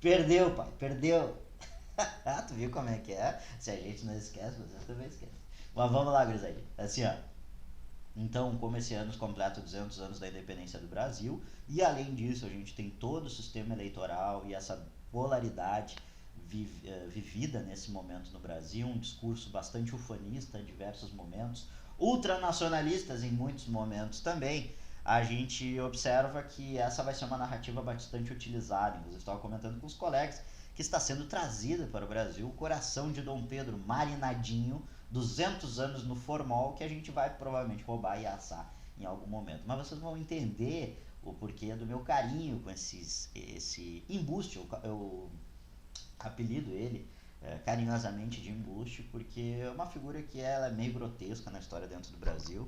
Perdeu, pai, perdeu. Tu viu como é que é? Se a gente não esquece, vocês também esquecem. Mas vamos lá, gurizadinha. Assim, ó. Então, como esse ano completa 200 anos da independência do Brasil, e além disso, a gente tem todo o sistema eleitoral e essa polaridade vivida nesse momento no Brasil, um discurso bastante ufanista em diversos momentos, ultranacionalistas em muitos momentos também, a gente observa que essa vai ser uma narrativa bastante utilizada. Inclusive, estava comentando com os colegas que está sendo trazida para o Brasil o coração de Dom Pedro marinadinho, 200 anos no formol, que a gente vai provavelmente roubar e assar em algum momento. Mas vocês vão entender o porquê do meu carinho com esse embuste. Eu apelido ele carinhosamente de embuste, porque é uma figura que ela é meio grotesca na história dentro do Brasil,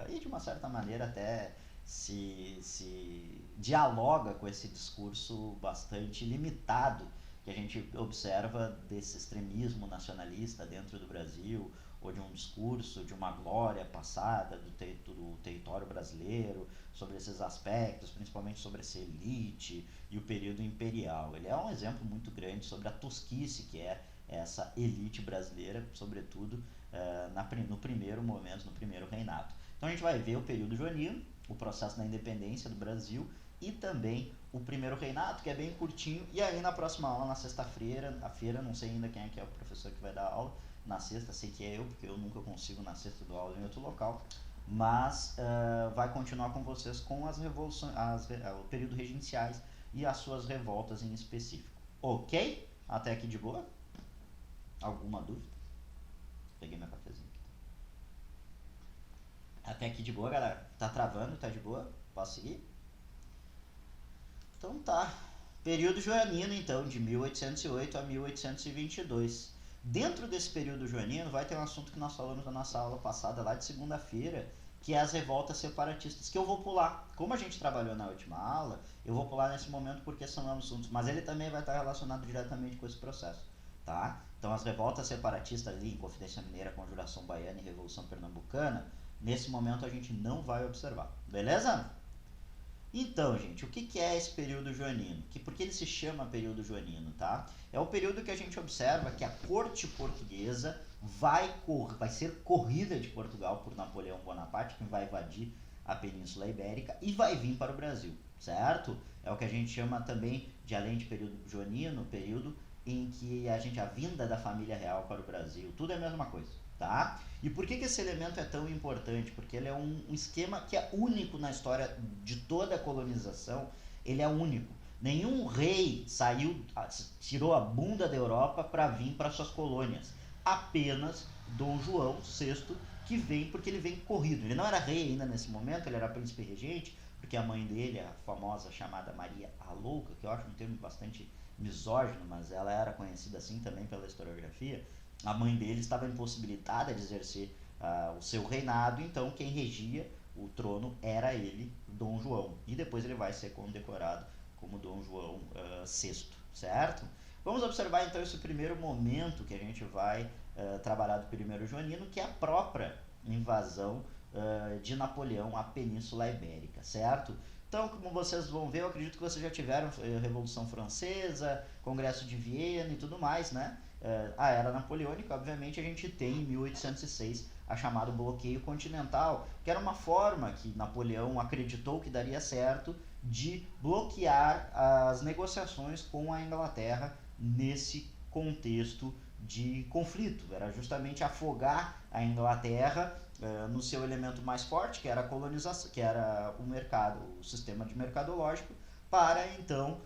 e de uma certa maneira até se dialoga com esse discurso bastante limitado que a gente observa desse extremismo nacionalista dentro do Brasil, ou de um discurso de uma glória passada do território brasileiro, sobre esses aspectos, principalmente sobre essa elite e o período imperial. Ele é um exemplo muito grande sobre a tosquice que é essa elite brasileira, sobretudo no primeiro momento, no primeiro reinado. Então a gente vai ver o período joanino, o processo da independência do Brasil e também o primeiro reinado, que é bem curtinho. E aí na próxima aula, na sexta-feira, não sei ainda quem é que é o professor que vai dar aula na sexta, sei que é eu, porque eu nunca consigo na sexta dar aula em outro local, mas vai continuar com vocês com as revoluções, o período regenciais e as suas revoltas em específico. Ok? Até aqui de boa? Alguma dúvida? Peguei meu cafezinho aqui. Até aqui de boa, galera? Tá travando? Tá de boa? Posso seguir? Então tá. Período joanino, então, de 1808 a 1822. Dentro desse período joanino vai ter um assunto que nós falamos na nossa aula passada, lá de segunda-feira, que é as revoltas separatistas, que eu vou pular. Como a gente trabalhou na última aula, eu vou pular nesse momento porque são assuntos, mas ele também vai estar relacionado diretamente com esse processo, tá? Então as revoltas separatistas ali, Inconfidência Mineira, Conjuração Baiana e Revolução Pernambucana, nesse momento a gente não vai observar, beleza? Então, gente, o que é esse período joanino? Por que ele se chama período joanino, tá? É o período que a gente observa que a corte portuguesa vai ser corrida de Portugal por Napoleão Bonaparte, que vai invadir a Península Ibérica e vai vir para o Brasil, certo? É o que a gente chama também de, além de período joanino, período em que a vinda da família real para o Brasil, tudo é a mesma coisa, tá? E por que esse elemento é tão importante? Porque ele é um esquema que é único na história de toda a colonização, ele é único. Nenhum rei tirou a bunda da Europa para vir para suas colônias. Apenas Dom João VI, que vem porque ele vem corrido. Ele não era rei ainda nesse momento, ele era príncipe regente, porque a mãe dele, a famosa chamada Maria a Louca, que eu acho um termo bastante misógino, mas ela era conhecida assim também pela historiografia, a mãe dele estava impossibilitada de exercer o seu reinado, então quem regia o trono era ele, Dom João. E depois ele vai ser condecorado como Dom João VI, certo? Vamos observar então esse primeiro momento que a gente vai trabalhar do primeiro joanino, que é a própria invasão de Napoleão à Península Ibérica, certo? Então, como vocês vão ver, eu acredito que vocês já tiveram Revolução Francesa, Congresso de Viena e tudo mais, né? A Era Napoleônica, obviamente, a gente tem em 1806 a chamada bloqueio continental, que era uma forma que Napoleão acreditou que daria certo de bloquear as negociações com a Inglaterra nesse contexto de conflito. Era justamente afogar a Inglaterra no seu elemento mais forte, que era a colonização, que era o mercado, o sistema de mercadológico, para então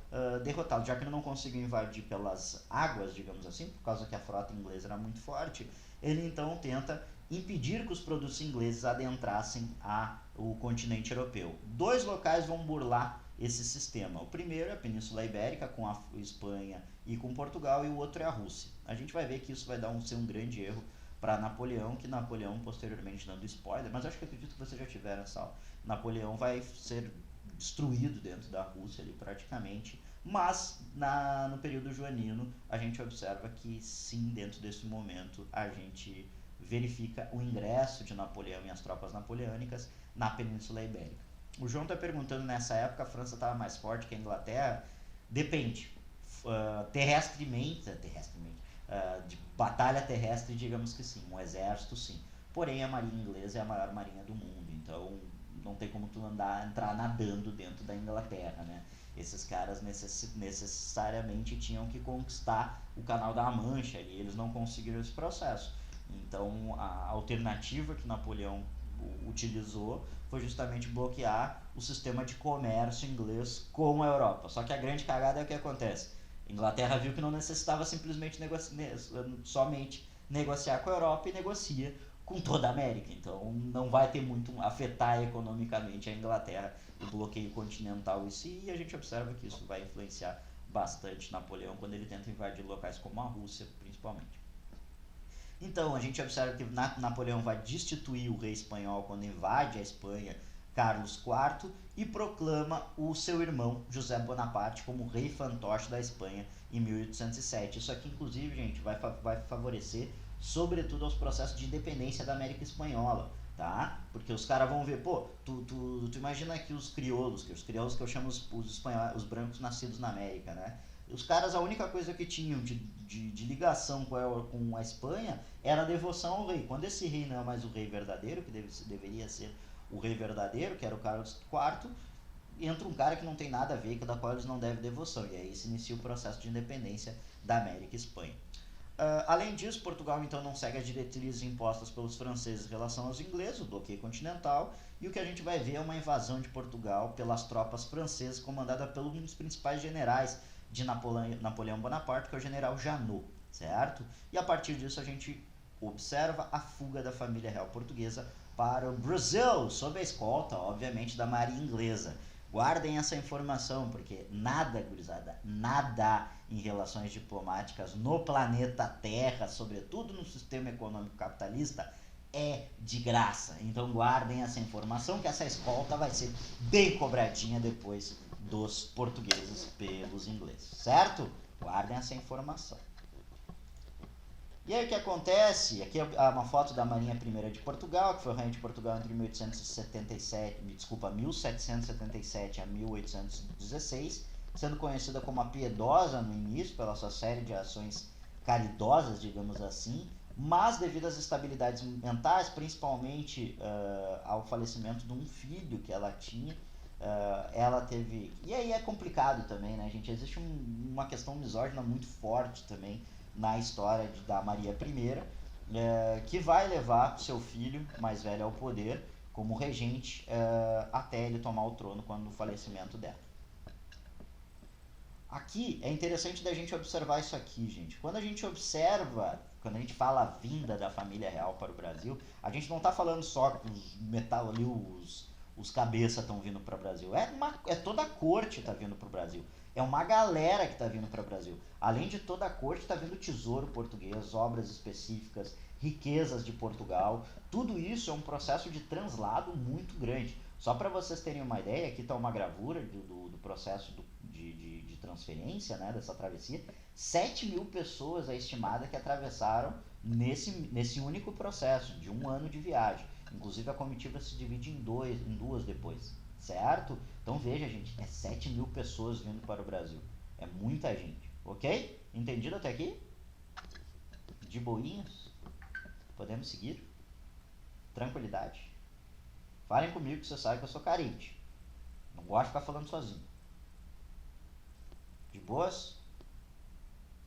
derrotá-lo. Já que ele não conseguiu invadir pelas águas, digamos assim, por causa que a frota inglesa era muito forte, ele então tenta impedir que os produtos ingleses adentrassem o continente europeu. Dois locais vão burlar esse sistema. O primeiro é a Península Ibérica, com a Espanha e com Portugal, e o outro é a Rússia. A gente vai ver que isso vai ser um grande erro para Napoleão, que Napoleão, posteriormente, dando spoiler, mas acho que acredito que vocês já tiveram essa aula, Napoleão vai ser destruído dentro da Rússia ali praticamente, mas no período joanino a gente observa que sim, dentro desse momento a gente verifica o ingresso de Napoleão e as tropas napoleônicas na Península Ibérica. O João está perguntando, nessa época a França estava mais forte que a Inglaterra? Depende. terrestremente, de batalha terrestre, digamos que sim, um exército sim. Porém, a marinha inglesa é a maior marinha do mundo, então não tem como tu entrar nadando dentro da Inglaterra, né? Esses caras necessariamente tinham que conquistar o Canal da Mancha e eles não conseguiram esse processo. Então, a alternativa que Napoleão utilizou foi justamente bloquear o sistema de comércio inglês com a Europa. Só que a grande cagada é o que acontece. A Inglaterra viu que não necessitava simplesmente somente negociar com a Europa e negocia com toda a América. Então não vai ter muito afetar economicamente a Inglaterra o bloqueio continental em si, e a gente observa que isso vai influenciar bastante Napoleão quando ele tenta invadir locais como a Rússia, principalmente. Então, a gente observa que Napoleão vai destituir o rei espanhol quando invade a Espanha, Carlos IV, e proclama o seu irmão, José Bonaparte, como rei fantoche da Espanha em 1807. Isso aqui, inclusive, gente, vai favorecer, sobretudo, aos processos de independência da América Espanhola, tá? Porque os caras vão ver, pô, tu imagina que os crioulos que eu chamo os brancos nascidos na América, né? Os caras, a única coisa que tinham de ligação com a Espanha era a devoção ao rei. Quando esse rei não é mais o rei verdadeiro, que deveria ser o rei verdadeiro, que era o Carlos IV, entra um cara que não tem nada a ver, da qual eles não devem devoção. E aí se inicia o processo de independência da América e Espanha. Além disso, Portugal então não segue as diretrizes impostas pelos franceses em relação aos ingleses, o bloqueio continental, e o que a gente vai ver é uma invasão de Portugal pelas tropas francesas, comandada por um dos principais generais de Napoleão Bonaparte, que é o general Janot, certo? E a partir disso a gente observa a fuga da família real portuguesa para o Brasil, sob a escolta, obviamente, da marinha inglesa. Guardem essa informação, porque nada, gurizada, nada em relações diplomáticas no planeta Terra, sobretudo no sistema econômico capitalista, é de graça. Então guardem essa informação, que essa escolta vai ser bem cobradinha depois dos portugueses pelos ingleses, certo? Guardem essa informação. E aí o que acontece? Aqui é uma foto da Marinha I de Portugal, que foi o rei de Portugal entre 1777 a 1816, sendo conhecida como a Piedosa no início, pela sua série de ações caridosas, digamos assim, mas devido às instabilidades mentais, principalmente ao falecimento de um filho que ela tinha, ela teve... E aí é complicado também, né, gente? Existe uma questão misógina muito forte também na história da Maria I, que vai levar seu filho mais velho ao poder como regente até ele tomar o trono quando o falecimento dela. Aqui é interessante da gente observar isso aqui, gente. Quando a gente fala a vinda da família real para o Brasil, a gente não está falando só que os cabeças estão vindo para o Brasil. É toda a corte está vindo para o Brasil. É uma galera que está vindo para o Brasil. Além de toda a corte, está vindo tesouro português, obras específicas, riquezas de Portugal. Tudo isso é um processo de translado muito grande. Só para vocês terem uma ideia, aqui está uma gravura do processo de transferência, né, dessa travessia. 7.000 pessoas é estimada que atravessaram nesse único processo de um ano de viagem. Inclusive a comitiva se divide em duas depois, certo? Então veja, gente, é 7.000 pessoas vindo para o Brasil. É muita gente, ok? Entendido até aqui? De boinhas? Podemos seguir? Tranquilidade? Falem comigo que você sabe que eu sou carente. Não gosto de ficar falando sozinho. De boas?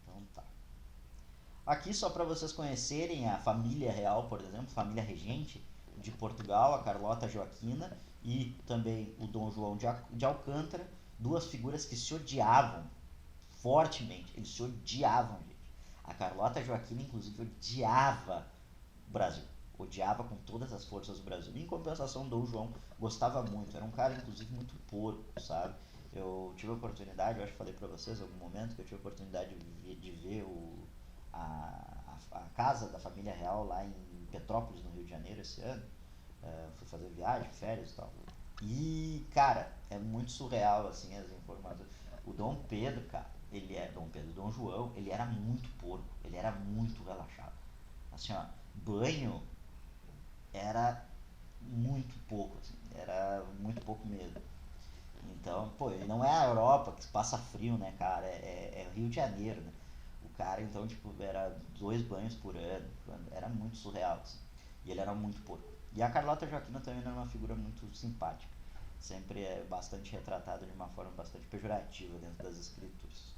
Então tá. Aqui só para vocês conhecerem a família real, por exemplo, família regente de Portugal, a Carlota Joaquina e também o Dom João de Alcântara, duas figuras que se odiavam fortemente, eles se odiavam, gente. A Carlota Joaquina, inclusive, odiava o Brasil, odiava com todas as forças o Brasil. Em compensação, Dom João gostava muito, era um cara, inclusive, muito porco, sabe? Eu tive a oportunidade, eu acho que falei pra vocês em algum momento, que eu tive a oportunidade de ver a casa da família real lá em Petrópolis, no Rio de Janeiro, esse ano. Fui fazer viagem, férias e tal. E, cara, é muito surreal, assim, as informações. O Dom Pedro, cara, Dom João, ele era muito porco, ele era muito relaxado. Assim, ó, banho era muito pouco, assim, era muito pouco mesmo. Então, pô, ele não é a Europa que passa frio, né, cara? É Rio de Janeiro, né? O cara, então, tipo, era 2 banhos por ano, era muito surreal, assim. E ele era muito porco. E a Carlota Joaquina também era uma figura muito simpática. Sempre é bastante retratada de uma forma bastante pejorativa dentro das escrituras.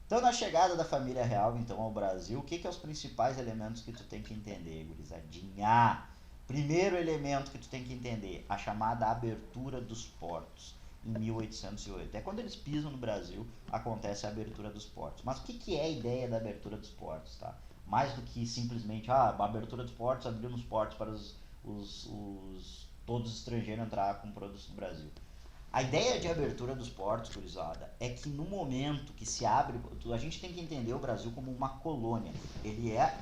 Então, na chegada da família real, então, ao Brasil, o que são os principais elementos que tu tem que entender, gurizadinha? Primeiro elemento que tu tem que entender, a chamada abertura dos portos, em 1808. É quando eles pisam no Brasil, acontece a abertura dos portos. Mas o que é a ideia da abertura dos portos, tá? Mais do que simplesmente, a abertura dos portos, abriu os portos para todos os estrangeiros entrar com produtos do Brasil. A ideia de abertura dos portos, gurizada, é que no momento que se abre, a gente tem que entender o Brasil como uma colônia. Ele é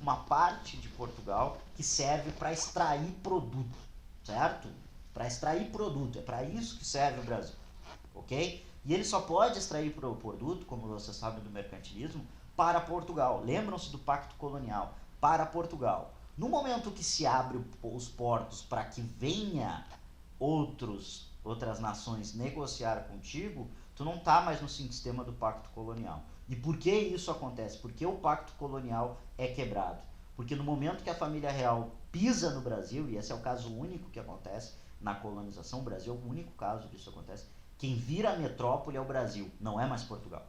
uma parte de Portugal que serve para extrair produto, certo? Para extrair produto, é para isso que serve o Brasil, ok? E ele só pode extrair produto, como você sabe do mercantilismo, para Portugal. Lembram-se do Pacto Colonial, para Portugal. No momento que se abre os portos para que venha outras nações negociar contigo, tu não tá mais no sistema do Pacto Colonial. E por que isso acontece? Porque o Pacto Colonial é quebrado. Porque no momento que a família real pisa no Brasil, e esse é o caso único que acontece na colonização, o Brasil é o único caso que isso acontece, quem vira a metrópole é o Brasil, não é mais Portugal.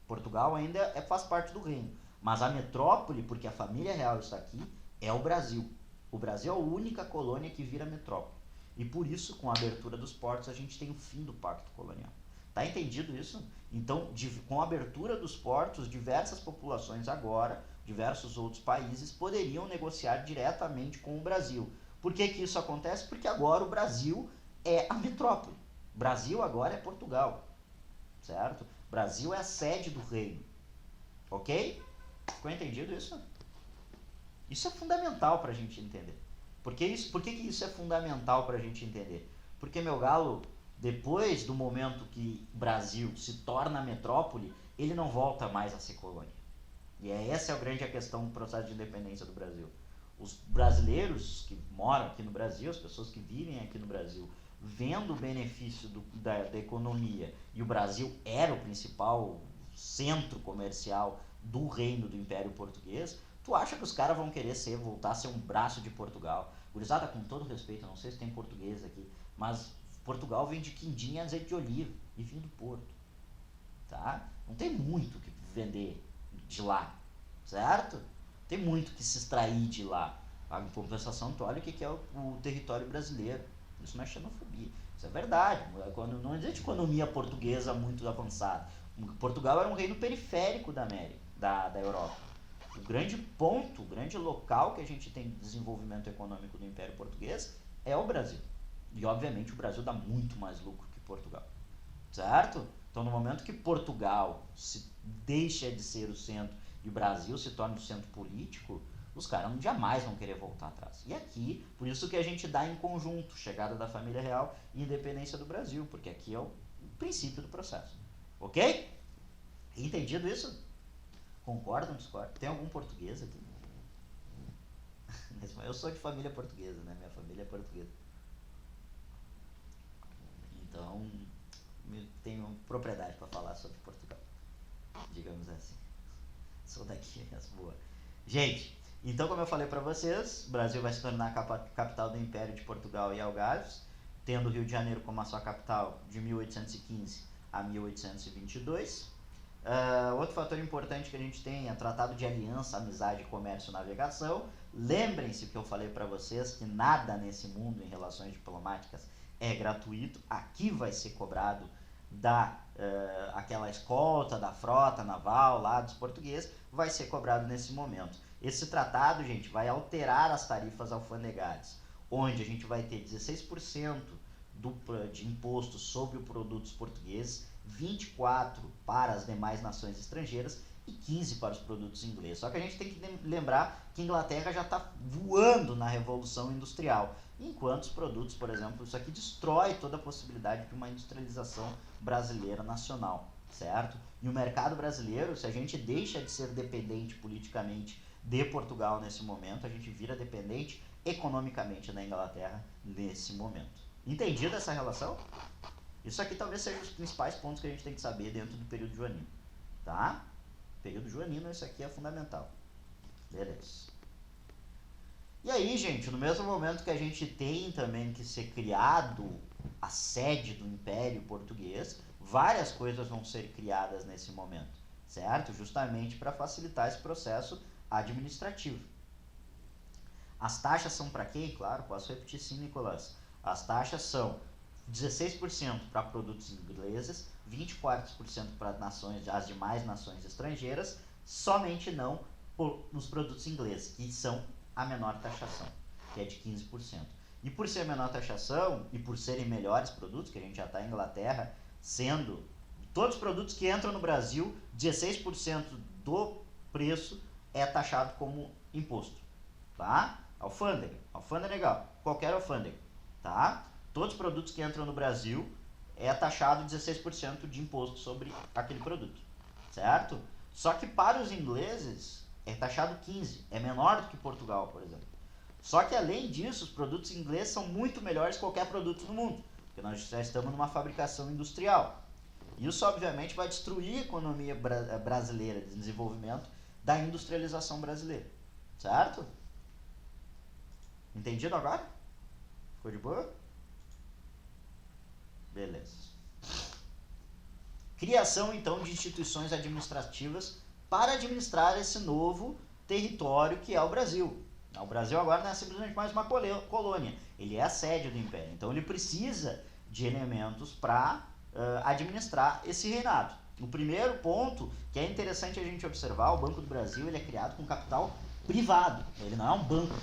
Portugal ainda faz parte do reino, mas a metrópole, porque a família real está aqui, é o Brasil. O Brasil é a única colônia que vira metrópole. E por isso, com a abertura dos portos, a gente tem o fim do Pacto Colonial. Tá entendido isso? Então, com a abertura dos portos, diversas populações agora, diversos outros países, poderiam negociar diretamente com o Brasil. Por que isso acontece? Porque agora o Brasil é a metrópole. Brasil agora é Portugal, certo? Brasil é a sede do reino. Ok? Ficou entendido isso? Isso é fundamental para a gente entender. Por que isso é fundamental para a gente entender? Porque, meu galo, depois do momento que o Brasil se torna metrópole, ele não volta mais a ser colônia. E essa é a grande questão do processo de independência do Brasil. Os brasileiros que moram aqui no Brasil, as pessoas que vivem aqui no Brasil, vendo o benefício da economia, e o Brasil era o principal centro comercial do reino do Império Português, tu acha que os caras vão querer voltar a ser um braço de Portugal? Gurizada, com todo respeito, não sei se tem português aqui, mas Portugal vem de quindim e azeite de oliva e vinho do Porto, tá? Não tem muito que vender de lá, certo? Tem muito que se extrair de lá. Em compensação, tu olha o que é o território brasileiro. Isso não é xenofobia, isso é verdade. Não existe economia portuguesa muito avançada. Portugal era um reino periférico da América, da Europa. O grande ponto, o grande local que a gente tem de desenvolvimento econômico do Império Português é o Brasil. E, obviamente, o Brasil dá muito mais lucro que Portugal, certo? Então, no momento que Portugal deixa de ser o centro e o Brasil se torna o centro político, os caras jamais vão querer voltar atrás. E aqui, por isso que a gente dá em conjunto chegada da família real e independência do Brasil, porque aqui é o princípio do processo. Ok? Entendido isso? Concordam, discordam? Tem algum português aqui? Eu sou de família portuguesa, né? Minha família é portuguesa. Então, tenho propriedade para falar sobre Portugal, digamos assim. Sou daqui, as boas. Gente, então como eu falei para vocês, o Brasil vai se tornar a capital do Império de Portugal e Algarves, tendo o Rio de Janeiro como a sua capital de 1815 a 1822. Outro fator importante que a gente tem é Tratado de Aliança, Amizade, Comércio e Navegação. Lembrem-se que eu falei para vocês que nada nesse mundo em relações diplomáticas é gratuito. Aqui vai ser cobrado aquela escolta da frota naval lá dos portugueses, vai ser cobrado nesse momento. Esse tratado, gente, vai alterar as tarifas alfandegárias, onde a gente vai ter 16% de imposto sobre os produtos portugueses, 24% para as demais nações estrangeiras e 15% para os produtos ingleses. Só que a gente tem que lembrar que a Inglaterra já está voando na Revolução Industrial, enquanto os produtos, por exemplo, isso aqui destrói toda a possibilidade de uma industrialização brasileira nacional, certo? E o mercado brasileiro, se a gente deixa de ser dependente politicamente de Portugal nesse momento, a gente vira dependente economicamente da Inglaterra nesse momento. Entendido essa relação? Isso aqui talvez seja os principais pontos que a gente tem que saber dentro do período joanino, tá? Período joanino, isso aqui é fundamental. Beleza. E aí, gente, no mesmo momento que a gente tem também que ser criado a sede do Império Português, várias coisas vão ser criadas nesse momento, certo? Justamente para facilitar esse processo administrativo. As taxas são para quem? Claro, posso repetir sim, Nicolás. As taxas são 16% para produtos ingleses, 24% para as demais nações estrangeiras, somente não nos produtos ingleses, que são a menor taxação, que é de 15%. E por ser menor taxação e por serem melhores produtos, que a gente já está em Inglaterra, sendo todos os produtos que entram no Brasil, 16% do preço é taxado como imposto, tá? Alfândega é legal, qualquer alfândega, tá? Todos os produtos que entram no Brasil é taxado 16% de imposto sobre aquele produto, certo? Só que para os ingleses é taxado 15%, é menor do que Portugal, por exemplo. Só que além disso, os produtos ingleses são muito melhores que qualquer produto no mundo, porque nós já estamos numa fabricação industrial. Isso obviamente vai destruir a economia brasileira de desenvolvimento da industrialização brasileira, certo? Entendido agora? Ficou de boa? Beleza. Criação então de instituições administrativas para administrar esse novo território que é o Brasil. O Brasil agora não é simplesmente mais uma colônia, ele é a sede do Império, então ele precisa de elementos para administrar esse reinado. O primeiro ponto que é interessante a gente observar, o Banco do Brasil ele é criado com capital privado, ele não é um banco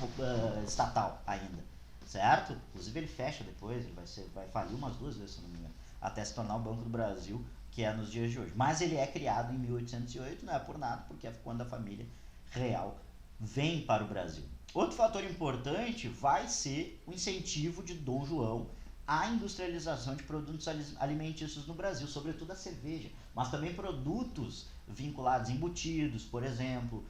estatal ainda, certo? Inclusive ele fecha depois, ele vai falir umas 2 vezes, se não me engano, até se tornar o Banco do Brasil, que é nos dias de hoje. Mas ele é criado em 1808, não é por nada, porque é quando a família real vem para o Brasil. Outro fator importante vai ser o incentivo de Dom João à industrialização de produtos alimentícios no Brasil, sobretudo a cerveja, mas também produtos vinculados, embutidos, por exemplo,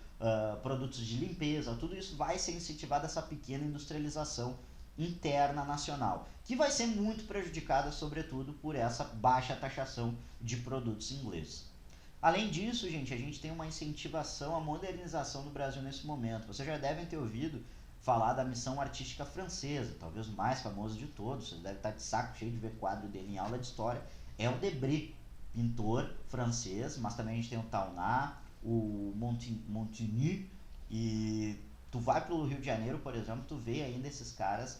produtos de limpeza, tudo isso vai ser incentivado essa pequena industrialização interna nacional, que vai ser muito prejudicada, sobretudo, por essa baixa taxação de produtos ingleses. Além disso, gente, a gente tem uma incentivação à modernização do Brasil nesse momento. Vocês já devem ter ouvido falar da missão artística francesa, talvez o mais famoso de todos, vocês devem estar de saco cheio de ver quadro dele em aula de história, é o Debré, pintor francês, mas também a gente tem o Tauná, o Montigny, e tu vai pro Rio de Janeiro, por exemplo, tu vê ainda esses caras,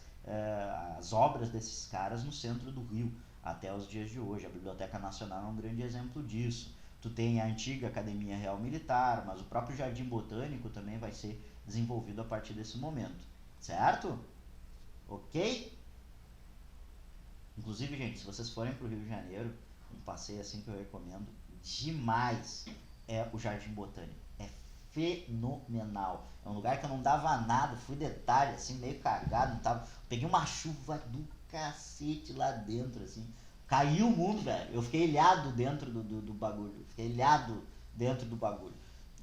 as obras desses caras no centro do Rio, até os dias de hoje. A Biblioteca Nacional é um grande exemplo disso. Tu tem a antiga Academia Real Militar, mas o próprio Jardim Botânico também vai ser desenvolvido a partir desse momento, certo? Ok? Inclusive, gente, se vocês forem pro Rio de Janeiro, um passeio assim que eu recomendo demais é o Jardim Botânico. É fenomenal. É um lugar que eu não dava nada, fui detalhe, assim, meio cagado, não tava. Peguei uma chuva do cacete lá dentro, assim. Caiu o mundo, velho. Eu fiquei ilhado dentro do bagulho. Fiquei ilhado dentro do bagulho.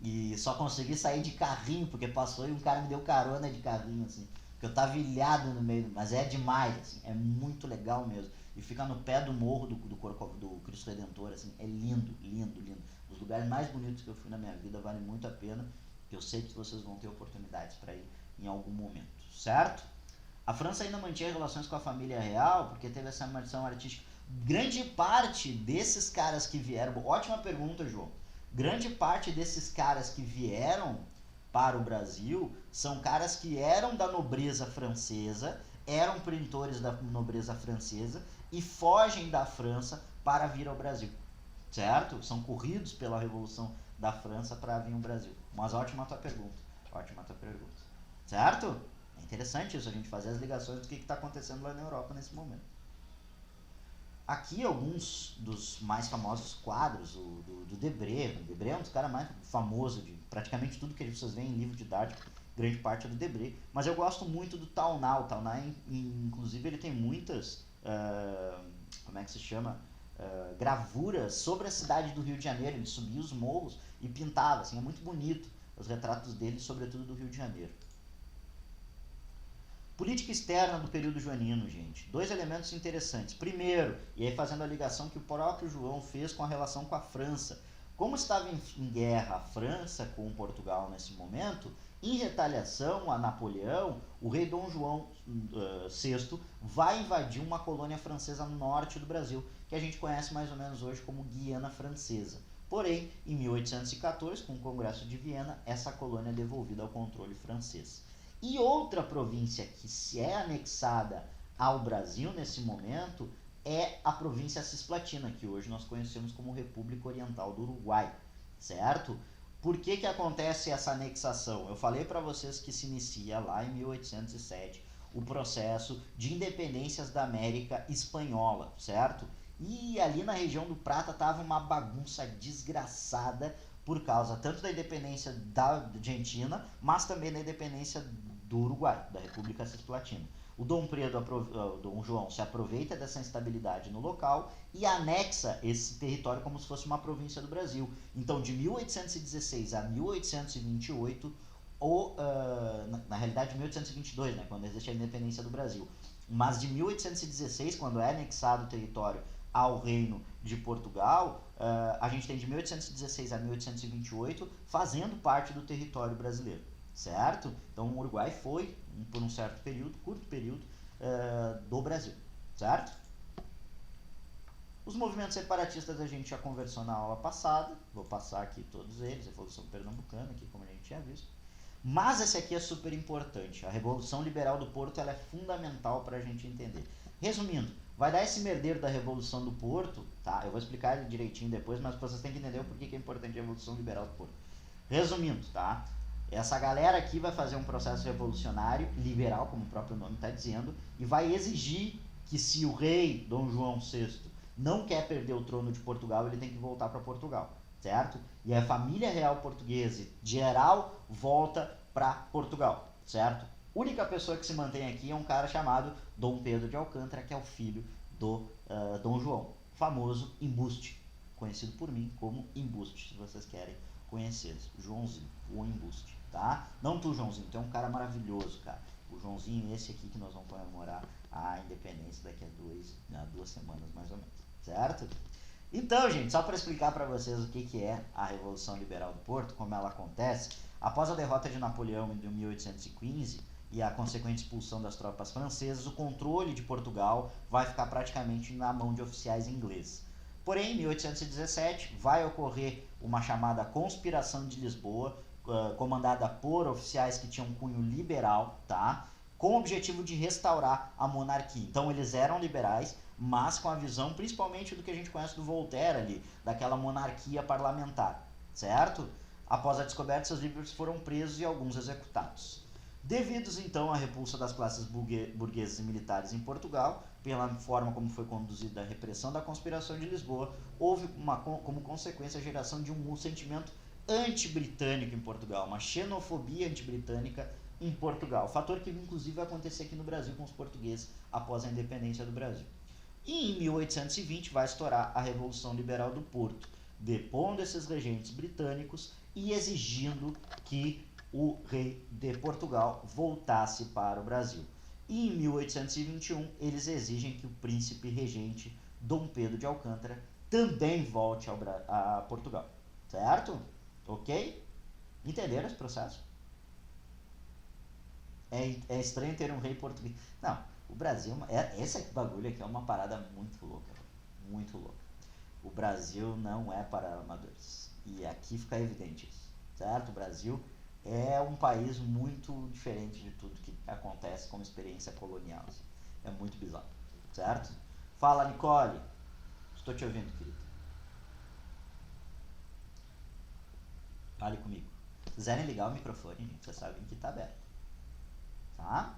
E só consegui sair de carrinho, porque passou e um cara me deu carona de carrinho, assim. Porque eu tava ilhado no meio. Mas é demais, assim. É muito legal mesmo. E fica no pé do morro do Cristo Redentor, assim. É lindo, lindo, lindo. Os lugares mais bonitos que eu fui na minha vida, vale muito a pena. Que eu sei que vocês vão ter oportunidades para ir em algum momento, certo? A França ainda mantinha relações com a família real, porque teve essa missão artística. Grande parte desses caras que vieram... Ótima pergunta, João. Grande parte desses caras que vieram para o Brasil são caras que eram da nobreza francesa, eram pintores da nobreza francesa e fogem da França para vir ao Brasil, certo? São corridos pela Revolução da França para vir ao Brasil. Mas ótima tua pergunta, certo? É interessante isso, a gente fazer as ligações do que está acontecendo lá na Europa nesse momento. Aqui alguns dos mais famosos quadros do Debré. O Debré é um dos caras mais famosos de praticamente tudo que vocês veem em livro didático, grande parte é do Debré. Mas eu gosto muito do Tauná. O Tauná, inclusive, ele tem muitas, como é que se chama? Gravuras sobre a cidade do Rio de Janeiro. Ele subia os morros e pintava, assim, é muito bonito os retratos dele, sobretudo do Rio de Janeiro. Política externa do período joanino, gente. Dois elementos interessantes. Primeiro, e aí fazendo a ligação que o próprio João fez com a relação com a França. Como estava em guerra a França com Portugal nesse momento, em retaliação a Napoleão, o rei Dom João VI vai invadir uma colônia francesa no norte do Brasil, que a gente conhece mais ou menos hoje como Guiana Francesa. Porém, em 1814, com o Congresso de Viena, essa colônia é devolvida ao controle francês. E outra província que se é anexada ao Brasil nesse momento é a província Cisplatina, que hoje nós conhecemos como República Oriental do Uruguai, certo? Por que acontece essa anexação? Eu falei para vocês que se inicia lá em 1807 o processo de independências da América Espanhola, certo? E ali na região do Prata tava uma bagunça desgraçada por causa tanto da independência da Argentina, mas também da independência do Uruguai, da República Cisplatina. O Dom João se aproveita dessa instabilidade no local e anexa esse território como se fosse uma província do Brasil. Então, de 1816 a 1828, ou na realidade 1822, né, quando existe a independência do Brasil, mas de 1816, quando é anexado o território ao Reino de Portugal, a gente tem de 1816 a 1828 fazendo parte do território brasileiro, certo? Então o Uruguai foi, por um certo período, curto período, do Brasil, certo? Os movimentos separatistas a gente já conversou na aula passada, vou passar aqui todos eles, Revolução Pernambucana, aqui como a gente tinha visto. Mas esse aqui é super importante, a Revolução Liberal do Porto ela é fundamental para a gente entender. Resumindo, vai dar esse merdeiro da Revolução do Porto, tá? Eu vou explicar ele direitinho depois, mas vocês têm que entender o porquê que é importante a Revolução Liberal do Porto. Resumindo, tá? Essa galera aqui vai fazer um processo revolucionário, liberal, como o próprio nome está dizendo, e vai exigir que se o rei Dom João VI não quer perder o trono de Portugal, ele tem que voltar para Portugal, certo? E a família real portuguesa geral volta para Portugal, certo? A única pessoa que se mantém aqui é um cara chamado Dom Pedro de Alcântara, que é o filho do Dom João, famoso embuste, conhecido por mim como embuste, se vocês querem conhecer, Joãozinho, o embuste, tá? Não tu, Joãozinho, tu é um cara maravilhoso, cara. O Joãozinho, esse aqui que nós vamos comemorar a independência daqui a duas semanas, mais ou menos, certo? Então, gente, só para explicar para vocês o que é a Revolução Liberal do Porto, como ela acontece, após a derrota de Napoleão em 1815 e a consequente expulsão das tropas francesas, o controle de Portugal vai ficar praticamente na mão de oficiais ingleses. Porém, em 1817, vai ocorrer uma chamada Conspiração de Lisboa, comandada por oficiais que tinham cunho liberal, tá? Com o objetivo de restaurar a monarquia. Então, eles eram liberais, mas com a visão principalmente do que a gente conhece do Voltaire ali, daquela monarquia parlamentar, certo? Após a descoberta, seus líderes foram presos e alguns executados. Devidos então à repulsa das classes burguesas e militares em Portugal, pela forma como foi conduzida a repressão da Conspiração de Lisboa, houve como consequência a geração de um sentimento anti-britânico em Portugal, uma xenofobia anti-britânica em Portugal, fator que inclusive vai acontecer aqui no Brasil com os portugueses após a independência do Brasil. E em 1820 vai estourar a Revolução Liberal do Porto, depondo esses regentes britânicos e exigindo que o rei de Portugal voltasse para o Brasil. E em 1821 eles exigem que o príncipe regente Dom Pedro de Alcântara também volte a Portugal, certo? Ok? Entenderam esse processo? É estranho ter um rei português. Não, o Brasil, esse bagulho aqui é uma parada muito louca, muito louca. O Brasil não é para amadores, e aqui fica evidente isso, certo? O Brasil é um país muito diferente de tudo que acontece como experiência colonial, assim. É muito bizarro, certo? Fala, Nicole, estou te ouvindo, querido. Fale comigo. Se quiserem ligar o microfone, gente, vocês sabem que está aberto, tá?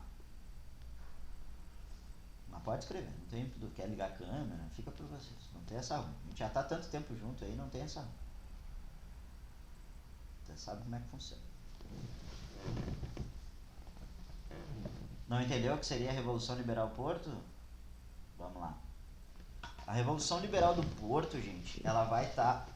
Mas pode escrever, não tem tudo. Quer ligar a câmera, fica por vocês. Não tem essa ruim. A gente já tá tanto tempo junto aí, não tem essa ruim. Você sabe como é que funciona. Não entendeu o que seria a Revolução Liberal do Porto? Vamos lá. A Revolução Liberal do Porto, gente, ela vai estar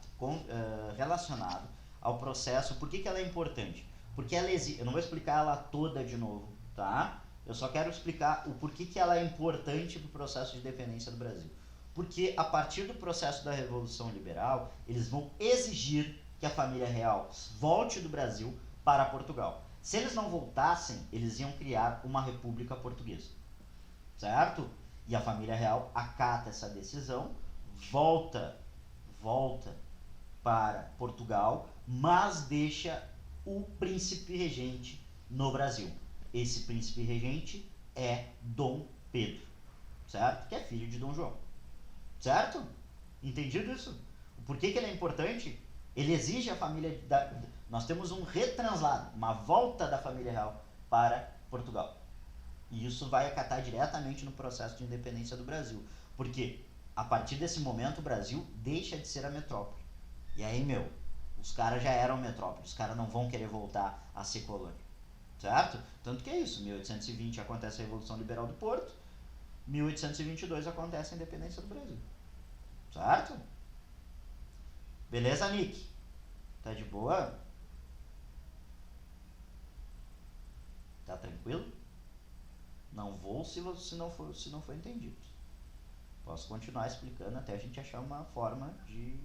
relacionada ao processo. Por que ela é importante? Porque ela existe. Eu não vou explicar ela toda de novo, tá? Eu só quero explicar o porquê que ela é importante para o processo de independência do Brasil. Porque a partir do processo da Revolução Liberal, eles vão exigir que a família real volte do Brasil para Portugal. Se eles não voltassem, eles iam criar uma república portuguesa, certo? E a família real acata essa decisão, volta para Portugal, mas deixa o príncipe regente no Brasil. Esse príncipe regente é Dom Pedro, certo? Que é filho de Dom João, certo? Entendido isso? Por que ele é importante? Ele exige a família... Nós temos um retranslado, uma volta da família real para Portugal. E isso vai acatar diretamente no processo de independência do Brasil. Porque a partir desse momento o Brasil deixa de ser a metrópole. E aí, os caras já eram metrópole, os caras não vão querer voltar a ser colônia. Certo? Tanto que é isso, 1820 acontece a Revolução Liberal do Porto, 1822 acontece a independência do Brasil. Certo? Beleza, Nick? Tá de boa? Tá tranquilo? Não vou se não for entendido. Posso continuar explicando até a gente achar uma forma de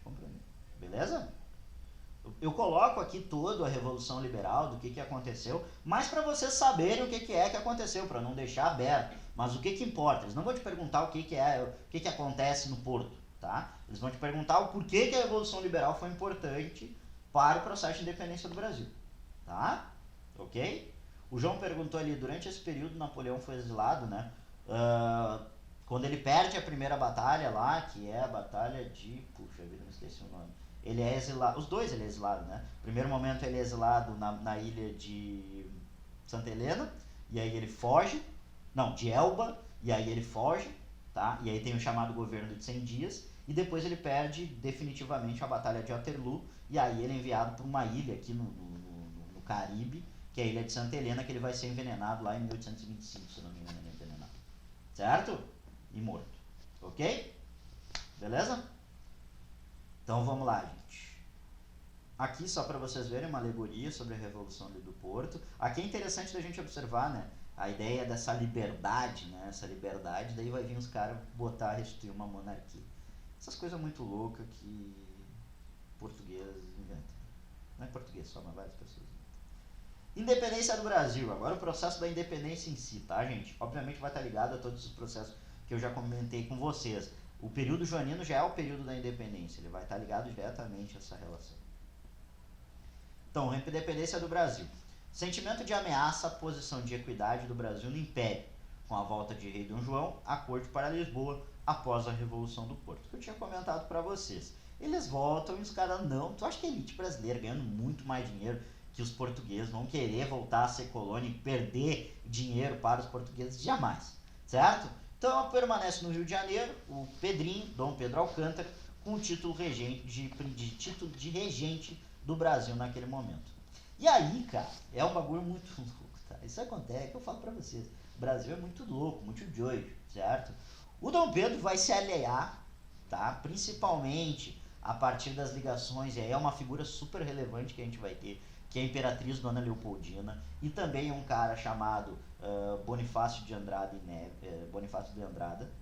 compreender. Beleza? Eu coloco aqui toda a Revolução Liberal, do que aconteceu, mas para vocês saberem o que aconteceu, para não deixar aberto. Mas o que importa? Eles não vão te perguntar o que acontece no Porto, tá? Eles vão te perguntar o porquê que a Revolução Liberal foi importante para o processo de independência do Brasil, tá? Ok? O João perguntou ali, durante esse período Napoleão foi exilado, né? Quando ele perde a primeira batalha lá, que é a batalha de... Puxa vida, não esqueci o nome. Ele é exilado, os dois ele é exilado, né? No primeiro momento ele é exilado na ilha de Santa Helena, e aí ele foge, não, de Elba, e aí ele foge, tá? E aí tem o chamado governo de 100 dias, e depois ele perde definitivamente a batalha de Waterloo, e aí ele é enviado para uma ilha aqui no Caribe, que é a ilha de Santa Helena, que ele vai ser envenenado lá em 1825, se não me engano, ele é envenenado. Certo? E morto. Ok? Beleza? Então vamos lá, gente. Aqui, só para vocês verem, uma alegoria sobre a Revolução do Porto. Aqui é interessante da gente observar, né? A ideia dessa liberdade, né? Essa liberdade, daí vai vir os caras botar, restituir uma monarquia. Essas coisas muito loucas que português inventam. Não é português só, mas várias pessoas inventam. Independência do Brasil. Agora o processo da independência em si, tá, gente? Obviamente vai estar ligado a todos os processos que eu já comentei com vocês. O período joanino já é o período da independência, ele vai estar ligado diretamente a essa relação. Então, independência do Brasil. Sentimento de ameaça à posição de equidade do Brasil no Império, com a volta de Rei Dom João à corte para Lisboa após a Revolução do Porto, que eu tinha comentado para vocês. Eles voltam e os caras não... Tu acha que a elite brasileira ganhando muito mais dinheiro que os portugueses vão querer voltar a ser colônia e perder dinheiro para os portugueses? Jamais, certo? Então permanece no Rio de Janeiro o Pedrinho, Dom Pedro Alcântara, com o título título de regente do Brasil naquele momento. E aí, cara, é um bagulho muito louco, tá? Isso acontece, que eu falo pra vocês. O Brasil é muito louco, muito doido, certo? O Dom Pedro vai se aliar, tá? Principalmente a partir das ligações, e aí é uma figura super relevante que a gente vai ter, que é a Imperatriz Dona Leopoldina, e também um cara chamado Bonifácio de Andrada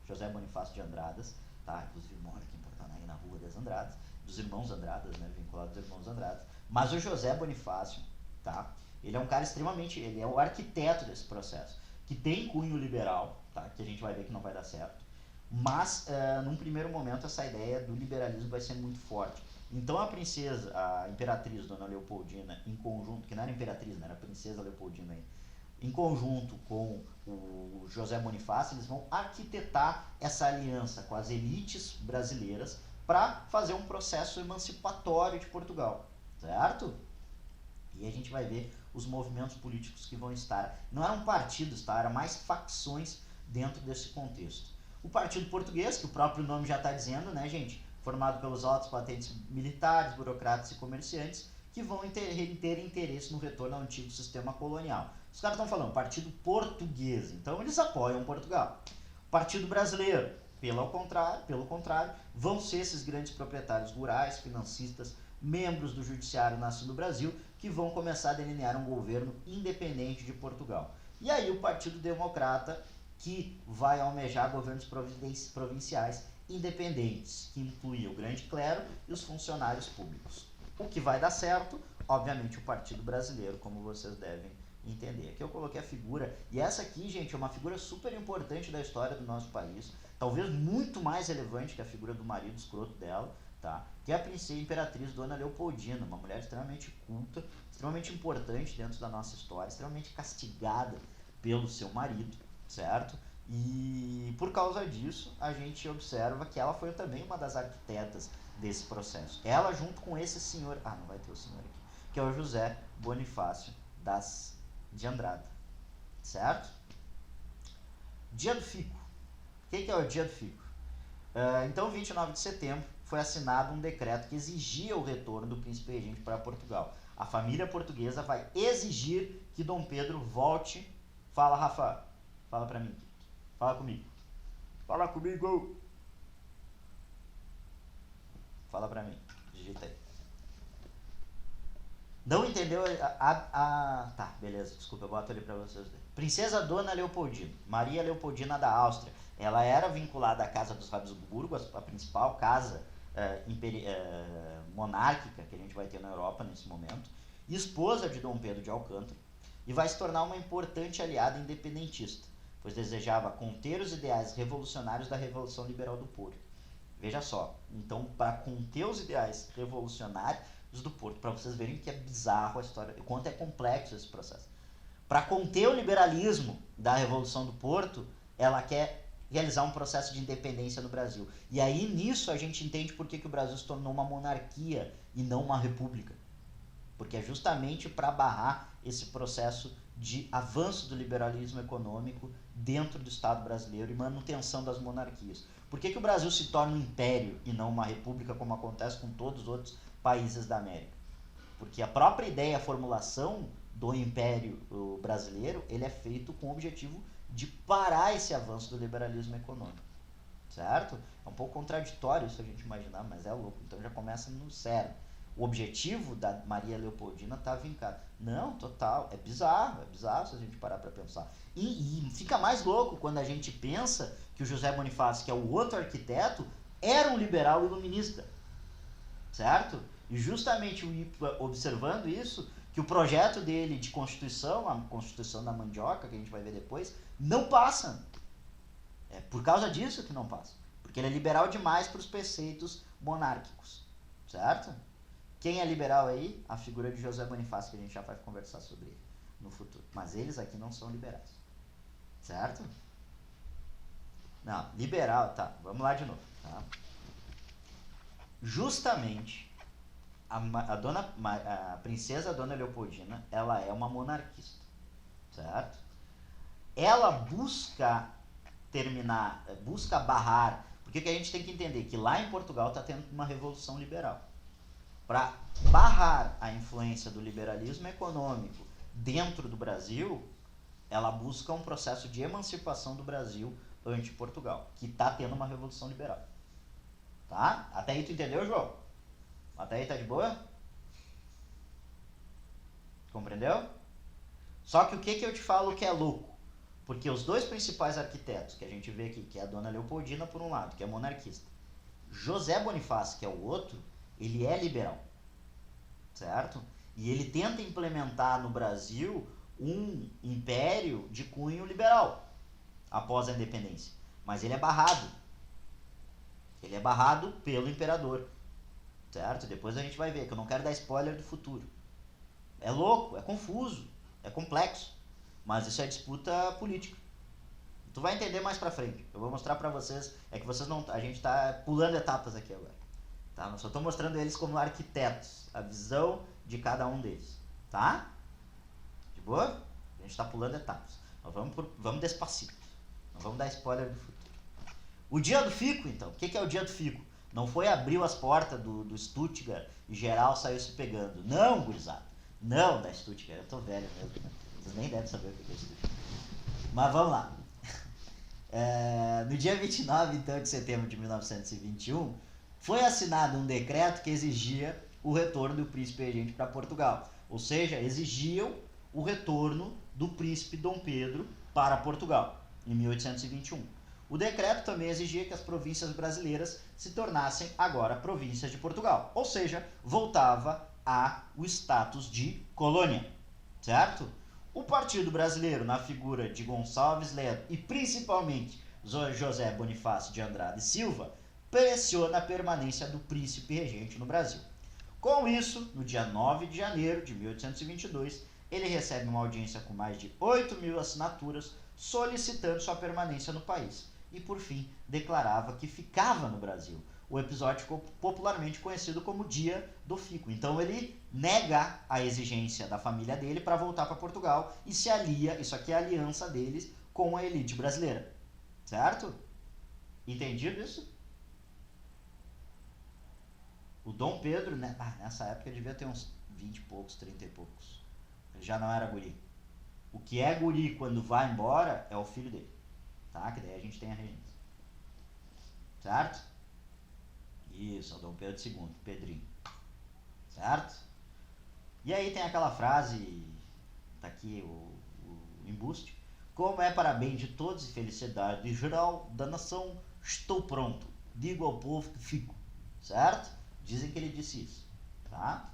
José Bonifácio de Andradas, tá? Inclusive mora aqui em Porto na Rua das Andradas, dos Irmãos Andradas, né? Vinculado aos Irmãos Andradas. Mas o José Bonifácio, tá? Ele é um cara extremamente... Ele é o arquiteto desse processo, que tem cunho liberal, tá? Que a gente vai ver que não vai dar certo. Mas, num primeiro momento, essa ideia do liberalismo vai ser muito forte. Então a Imperatriz Dona Leopoldina, em conjunto, que não era Imperatriz, né? Era Princesa Leopoldina aí, em conjunto com o José Bonifácio, eles vão arquitetar essa aliança com as elites brasileiras para fazer um processo emancipatório de Portugal, certo? E a gente vai ver os movimentos políticos que vão estar. Não eram partidos, tá? Eram mais facções dentro desse contexto. O Partido Português, que o próprio nome já está dizendo, né, gente? Formado pelos altos patentes militares, burocratas e comerciantes, que vão ter interesse no retorno ao antigo sistema colonial. Os caras estão falando Partido Português, então eles apoiam Portugal. Partido Brasileiro, pelo contrário, vão ser esses grandes proprietários rurais, financistas, membros do judiciário nascido no Brasil, que vão começar a delinear um governo independente de Portugal. E aí o Partido Democrata, que vai almejar governos provinciais independentes, que inclui o grande clero e os funcionários públicos. O que vai dar certo, obviamente, o Partido Brasileiro, como vocês devem entender. Aqui eu coloquei a figura, e essa aqui, gente, é uma figura super importante da história do nosso país, talvez muito mais relevante que a figura do marido escroto dela, tá? Que é a princesa imperatriz Dona Leopoldina, uma mulher extremamente culta, extremamente importante dentro da nossa história, extremamente castigada pelo seu marido, certo? E por causa disso, a gente observa que ela foi também uma das arquitetas desse processo. Ela junto com esse senhor, não vai ter o senhor aqui, que é o José Bonifácio de Andrada, certo? Dia do Fico. O que é o Dia do Fico? Então, 29 de setembro, foi assinado um decreto que exigia o retorno do príncipe regente para Portugal. A família portuguesa vai exigir que Dom Pedro volte. Fala, Rafa. Fala pra mim. Fala comigo. Fala comigo. Fala pra mim. Digita aí. Não entendeu Tá, beleza. Desculpa, eu boto ali pra vocês verem. Princesa Dona Leopoldina. Maria Leopoldina da Áustria. Ela era vinculada à Casa dos Habsburgo, a principal casa monárquica que a gente vai ter na Europa nesse momento. Esposa de Dom Pedro de Alcântara. E vai se tornar uma importante aliada independentista, pois desejava conter os ideais revolucionários da Revolução Liberal do Porto. Veja só, então, para conter os ideais revolucionários do Porto, para vocês verem que é bizarro a história, o quanto é complexo esse processo. Para conter o liberalismo da Revolução do Porto, ela quer realizar um processo de independência no Brasil. E aí, nisso, a gente entende por que o Brasil se tornou uma monarquia e não uma república. Porque é justamente para barrar esse processo de avanço do liberalismo econômico dentro do Estado brasileiro e manutenção das monarquias. Por que o Brasil se torna um império e não uma república, como acontece com todos os outros países da América? Porque a própria ideia, a formulação do império brasileiro, ele é feito com o objetivo de parar esse avanço do liberalismo econômico. Certo? É um pouco contraditório isso a gente imaginar, mas é louco. Então já começa no cérebro. O objetivo da Maria Leopoldina está vincado. Não, total. É bizarro se a gente parar para pensar. E fica mais louco quando a gente pensa que o José Bonifácio, que é o outro arquiteto, era um liberal iluminista. Certo? E justamente observando isso, que o projeto dele de Constituição, a Constituição da Mandioca, que a gente vai ver depois, não passa. É por causa disso que não passa. Porque ele é liberal demais para os preceitos monárquicos. Certo? Quem é liberal aí? A figura de José Bonifácio, que a gente já vai conversar sobre ele no futuro. Mas eles aqui não são liberais. Certo? Não, liberal, tá. Vamos lá de novo. Tá? Justamente, a princesa Dona Leopoldina, ela é uma monarquista. Certo? Ela busca barrar, porque o que a gente tem que entender? Que lá em Portugal está tendo uma revolução liberal. Para barrar a influência do liberalismo econômico dentro do Brasil, ela busca um processo de emancipação do Brasil ante Portugal, que está tendo uma revolução liberal. Tá? Até aí tu entendeu, João? Até aí tá de boa? Compreendeu? Só que o que eu te falo que é louco? Porque os dois principais arquitetos que a gente vê aqui, que é a Dona Leopoldina por um lado, que é monarquista, José Bonifácio, que é o outro, ele é liberal, certo? E ele tenta implementar no Brasil um império de cunho liberal após a independência. Mas ele é barrado. Ele é barrado pelo imperador, certo? Depois a gente vai ver, que eu não quero dar spoiler do futuro. É louco, é confuso, é complexo, mas isso é disputa política. Tu vai entender mais pra frente. Eu vou mostrar pra vocês, que vocês não, a gente tá pulando etapas aqui agora. Tá? Eu só tô mostrando eles como arquitetos, a visão de cada um deles, tá? De boa? A gente tá pulando etapas. Nós vamos despacito. Não vamos dar spoiler do futuro. O dia do Fico, então. O que é o dia do Fico? Não foi abriu as portas do Stuttgart e geral saiu se pegando. Não, gurizada. Não, da Stuttgart. Eu tô velho mesmo. Né? Vocês nem devem saber o que é Stuttgart. Mas vamos lá. No dia 29, então, de setembro de 1921, foi assinado um decreto que exigia o retorno do príncipe regente para Portugal. Ou seja, exigiam o retorno do príncipe Dom Pedro para Portugal, em 1821. O decreto também exigia que as províncias brasileiras se tornassem agora províncias de Portugal, ou seja, voltava ao status de colônia, certo? O Partido Brasileiro, na figura de Gonçalves Ledo e principalmente José Bonifácio de Andrade Silva, pressiona a permanência do príncipe regente no Brasil. Com isso, no dia 9 de janeiro de 1822, ele recebe uma audiência com mais de 8.000 assinaturas solicitando sua permanência no país e, por fim, declarava que ficava no Brasil. O episódio ficou popularmente conhecido como Dia do Fico. Então ele nega a exigência da família dele para voltar para Portugal e se alia, isso aqui é a aliança deles com a elite brasileira. Certo? Entendido isso? O Dom Pedro, né, nessa época devia ter uns 20 e poucos, 30 e poucos. Ele já não era guri. O que é guri quando vai embora é o filho dele. Tá? Que daí a gente tem a regência. Certo? Isso, é o Dom Pedro II, Pedrinho. Certo? E aí tem aquela frase, tá aqui o embuste. Como é para bem de todos e felicidade geral da nação, estou pronto. Digo ao povo que fico. Certo? Dizem que ele disse isso. Tá?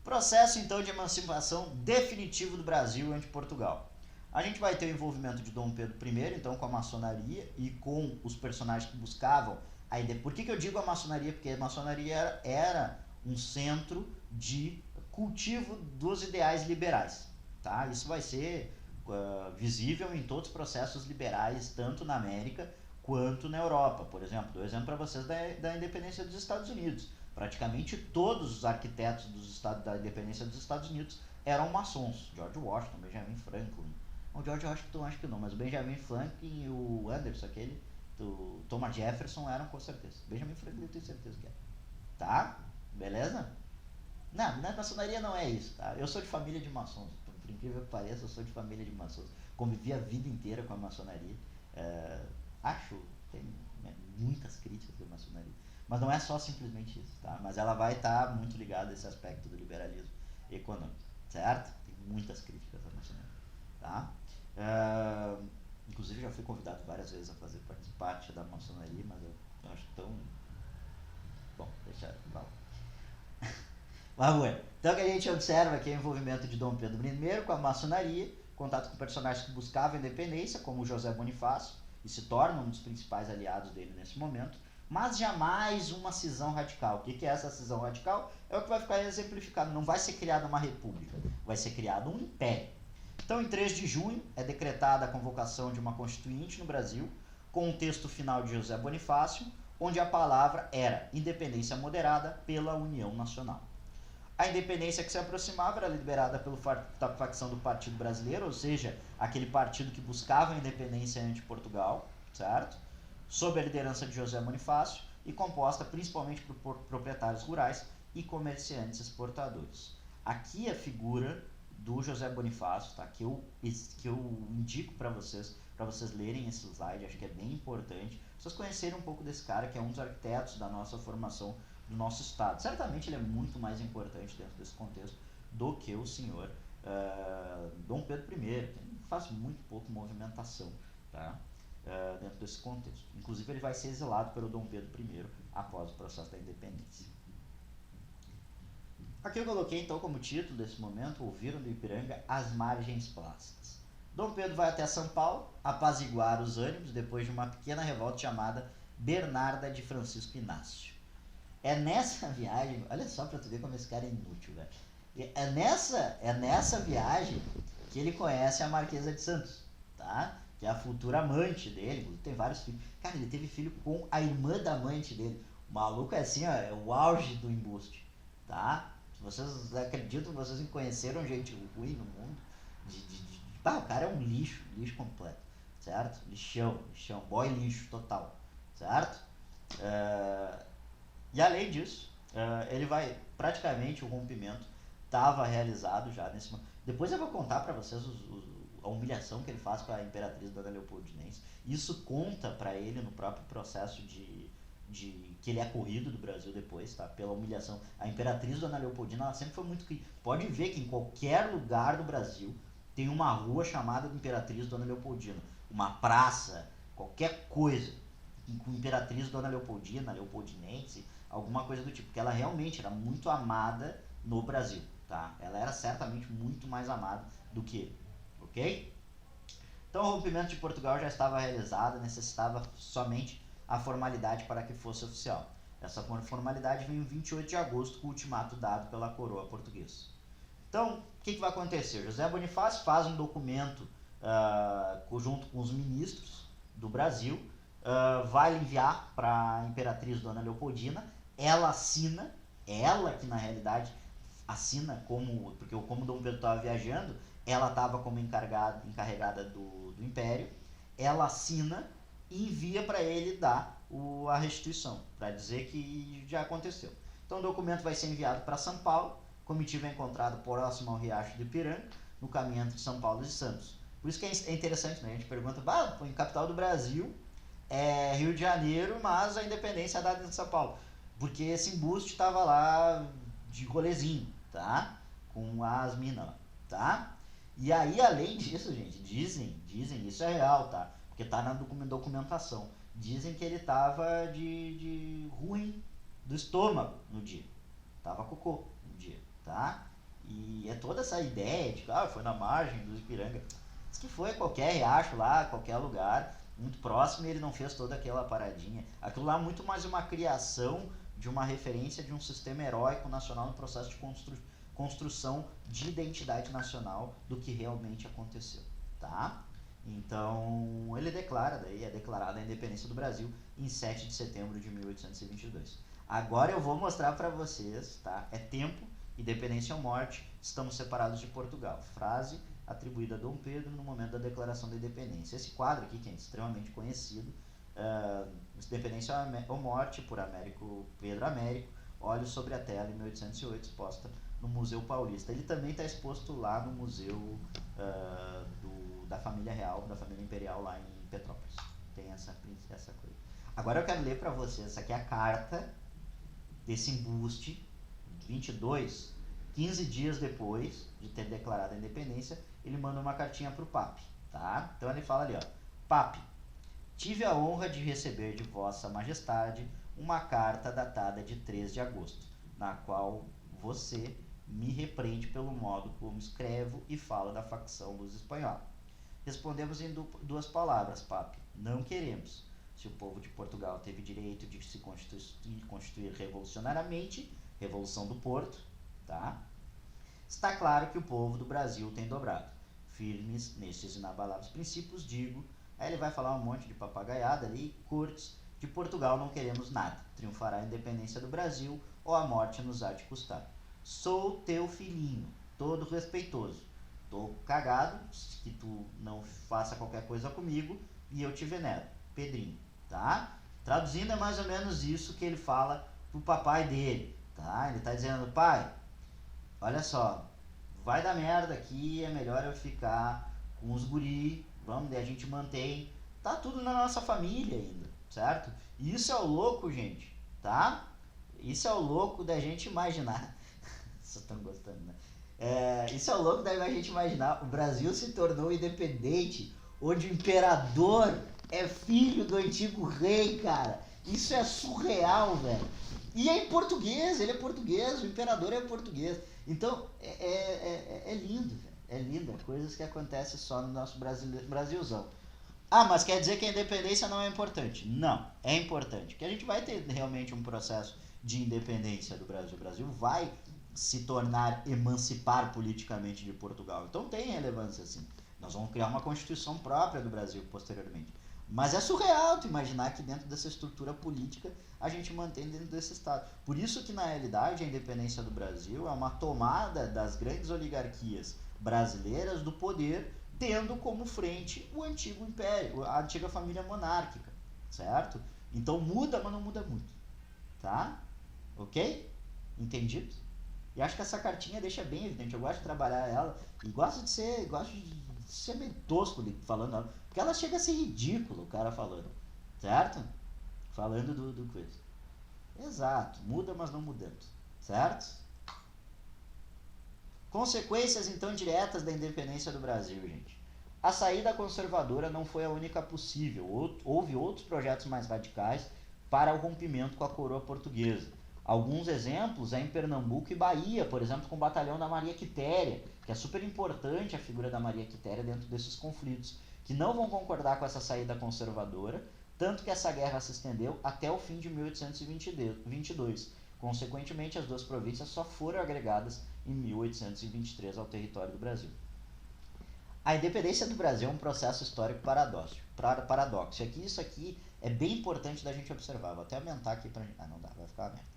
Processo então de emancipação definitivo do Brasil ante Portugal. A gente vai ter o envolvimento de Dom Pedro I, então, com a maçonaria e com os personagens que buscavam a ideia. Por que eu digo a maçonaria? Porque a maçonaria era um centro de cultivo dos ideais liberais. Tá? Isso vai ser visível em todos os processos liberais, tanto na América quanto na Europa. Por exemplo, dou exemplo para vocês da independência dos Estados Unidos. Praticamente todos os arquitetos da independência dos Estados Unidos eram maçons. George Washington, Benjamin Franklin. O George Washington acho que não, mas o Benjamin Franklin e o Anderson, aquele, do Thomas Jefferson, eram com certeza. Benjamin Franklin eu tenho certeza que é. Tá? Beleza? Não, na maçonaria não é isso, tá? Eu sou de família de maçons. Por incrível que pareça, eu sou de família de maçons. Convivi a vida inteira com a maçonaria. Acho, tem muitas críticas da maçonaria. Mas não é só simplesmente isso, tá? Mas ela vai estar muito ligada a esse aspecto do liberalismo econômico, certo? Tem muitas críticas à maçonaria, tá? Inclusive já fui convidado várias vezes a fazer parte da maçonaria, mas eu acho tão... Bom, deixa... Não. Mas bueno, então o que a gente observa aqui é o envolvimento de Dom Pedro I com a maçonaria, contato com personagens que buscavam a independência, como José Bonifácio, e se torna um dos principais aliados dele nesse momento, mas jamais uma cisão radical. O que é essa cisão radical? É o que vai ficar exemplificado. Não vai ser criada uma república, vai ser criado um império. Então, em 3 de junho, é decretada a convocação de uma constituinte no Brasil, com o texto final de José Bonifácio, onde a palavra era independência moderada pela União Nacional. A independência que se aproximava era liderada pela facção do Partido Brasileiro, ou seja, aquele partido que buscava a independência ante Portugal, certo? Sob a liderança de José Bonifácio e composta principalmente por proprietários rurais e comerciantes exportadores. Aqui a figura do José Bonifácio, tá? que eu indico para vocês lerem esse slide, acho que é bem importante, vocês conhecerem um pouco desse cara, que é um dos arquitetos da nossa formação do nosso estado. Certamente ele é muito mais importante dentro desse contexto do que o senhor Dom Pedro I, que faz muito pouco movimentação, tá? Dentro desse contexto. Inclusive ele vai ser exilado pelo Dom Pedro I após o processo da independência. Aqui eu coloquei então como título desse momento: Ouviram do Ipiranga as margens plácidas. Dom Pedro vai até São Paulo apaziguar os ânimos depois de uma pequena revolta chamada Bernarda de Francisco Inácio. É nessa viagem, olha só pra tu ver como esse cara é inútil, velho. É nessa viagem que ele conhece a Marquesa de Santos, tá? Que é a futura amante dele, tem vários filhos. Cara, ele teve filho com a irmã da amante dele. O maluco é assim, ó, é o auge do embuste, tá? Se vocês acreditam, vocês conheceram gente ruim no mundo, o cara é um lixo completo, certo? Lixão, boy lixo total, certo? E além disso, ele vai, praticamente o rompimento estava realizado já nesse momento. Depois eu vou contar para vocês a humilhação que ele faz com a imperatriz Dona Leopoldinense. Isso conta para ele no próprio processo que ele é corrido do Brasil depois, tá? Pela humilhação. A Imperatriz Dona Leopoldina, ela sempre foi muito... Pode ver que em qualquer lugar do Brasil tem uma rua chamada de Imperatriz Dona Leopoldina. Uma praça, qualquer coisa com Imperatriz Dona Leopoldina, Leopoldinense, alguma coisa do tipo. Porque ela realmente era muito amada no Brasil, tá? Ela era certamente muito mais amada do que ele, ok? Então o rompimento de Portugal já estava realizado, necessitava somente a formalidade para que fosse oficial. Essa formalidade veio em 28 de agosto com o ultimato dado pela coroa portuguesa. Então, o que vai acontecer? José Bonifácio faz um documento junto com os ministros do Brasil, vai enviar para a Imperatriz Dona Leopoldina, ela assina, ela que na realidade assina, porque como Dom Pedro estava viajando, ela estava como encarregada do Império, ela assina e envia para ele dar a restituição, para dizer que já aconteceu. Então o documento vai ser enviado para São Paulo, comitiva é encontrado próximo ao Riacho do Ipiranga, no caminho entre São Paulo e Santos. Por isso que é interessante, né? A gente pergunta, em capital do Brasil é Rio de Janeiro, mas a independência é dada em São Paulo. Porque esse embuste estava lá de rolezinho, tá? Com as minas lá, tá? E aí, além disso, gente, dizem, isso é real, tá? Porque tá na documentação. Dizem que ele tava de ruim do estômago no dia. Tava cocô no dia, tá? E é toda essa ideia de que foi na margem do Ipiranga. Diz que foi qualquer riacho lá, qualquer lugar, muito próximo, e ele não fez toda aquela paradinha. Aquilo lá é muito mais uma criação de uma referência de um sistema heróico nacional no processo de construção de identidade nacional do que realmente aconteceu, tá? Então, ele é declarada a independência do Brasil em 7 de setembro de 1822. Agora eu vou mostrar para vocês, tá? É tempo, independência ou morte, estamos separados de Portugal. Frase atribuída a Dom Pedro no momento da declaração da independência. Esse quadro aqui, que é extremamente conhecido, Independência ou Morte, por Pedro Américo, Olhos sobre a Tela, em 1808, exposta no Museu Paulista. Ele também está exposto lá no Museu da Família Real, da Família Imperial, lá em Petrópolis. Tem essa coisa. Agora eu quero ler para vocês, essa aqui é a carta desse embuste, 22, 15 dias depois de ter declarado a independência, ele manda uma cartinha para o Pape, tá? Então ele fala ali, ó, Pape, tive a honra de receber de Vossa Majestade uma carta datada de 3 de agosto, na qual você me repreende pelo modo como escrevo e falo da facção luz espanhola. Respondemos em duas palavras, Pape, não queremos. Se o povo de Portugal teve direito de se constituir revolucionariamente, Revolução do Porto, tá? Está claro que o povo do Brasil tem dobrado. Firmes nestes inabaláveis princípios, digo. Aí ele vai falar um monte de papagaiada ali, curtos. De Portugal não queremos nada. Triunfará a independência do Brasil ou a morte nos há de custar. Sou teu filhinho, todo respeitoso. Tô cagado que tu não faça qualquer coisa comigo e eu te venero. Pedrinho, tá? Traduzindo é mais ou menos isso que ele fala pro papai dele, tá? Ele tá dizendo, pai, olha só, vai dar merda aqui, é melhor eu ficar com os guri, vamos, a gente mantém, tá tudo na nossa família ainda, certo? E isso é o louco, gente, tá? Isso é o louco da gente imaginar. Vocês estão gostando, né? Isso é o louco da gente imaginar. O Brasil se tornou independente, onde o imperador é filho do antigo rei, cara. Isso é surreal, velho. E é em português, ele é português, o imperador é português. Então, é lindo, velho. É lindo, coisas que acontecem só no nosso Brasilzão. Ah, mas quer dizer que a independência não é importante? Não, é importante. Porque a gente vai ter realmente um processo de independência do Brasil. O Brasil vai se tornar, emancipar politicamente de Portugal. Então tem relevância, sim. Nós vamos criar uma constituição própria do Brasil posteriormente. Mas é surreal tu imaginar que dentro dessa estrutura política a gente mantém dentro desse Estado. Por isso que, na realidade, a independência do Brasil é uma tomada das grandes oligarquias brasileiras do poder, tendo como frente o antigo império, a antiga família monárquica, certo? Então muda, mas não muda muito, tá? Ok? Entendido? E acho que essa cartinha deixa bem evidente. Eu gosto de trabalhar ela e gosto de ser meio tosco falando ela, porque ela chega a ser ridículo, o cara falando, certo? Falando do coisa. Exato, muda, mas não mudando, certo? Consequências então diretas da independência do Brasil, gente. A saída conservadora não foi a única possível. Houve outros projetos mais radicais para o rompimento com a coroa portuguesa. Alguns exemplos é em Pernambuco e Bahia, por exemplo, com o batalhão da Maria Quitéria, que é super importante a figura da Maria Quitéria dentro desses conflitos, que não vão concordar com essa saída conservadora, tanto que essa guerra se estendeu até o fim de 1822. Consequentemente, as duas províncias só foram agregadas em 1823 ao território do Brasil. A independência do Brasil é um processo histórico paradoxo. Isso aqui é bem importante da gente observar. Vou até aumentar aqui pra gente... Ah, não dá, vai ficar merda.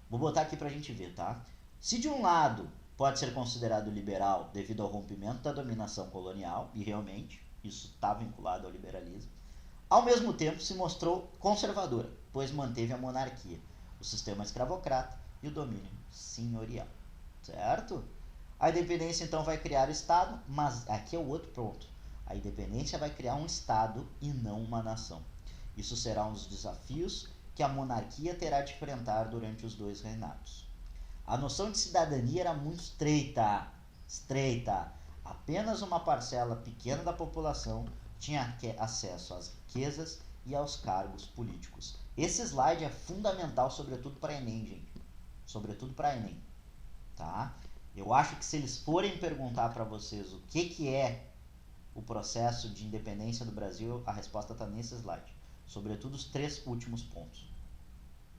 Vou botar aqui pra gente ver, tá? Se de um lado pode ser considerado liberal devido ao rompimento da dominação colonial, e realmente isso está vinculado ao liberalismo, ao mesmo tempo se mostrou conservadora, pois manteve a monarquia, o sistema escravocrata e o domínio senhorial, certo? A independência então vai criar o Estado, mas aqui é o outro ponto. A independência vai criar um Estado e não uma nação. Isso será um dos desafios que a monarquia terá de enfrentar durante os dois reinados. A noção de cidadania era muito estreita. Apenas uma parcela pequena da população tinha acesso às riquezas e aos cargos políticos. Esse slide é fundamental, sobretudo para Enem, gente. Sobretudo para Enem, tá? Eu acho que se eles forem perguntar para vocês o que é o processo de independência do Brasil, a resposta está nesse slide. Sobretudo os 3 últimos pontos.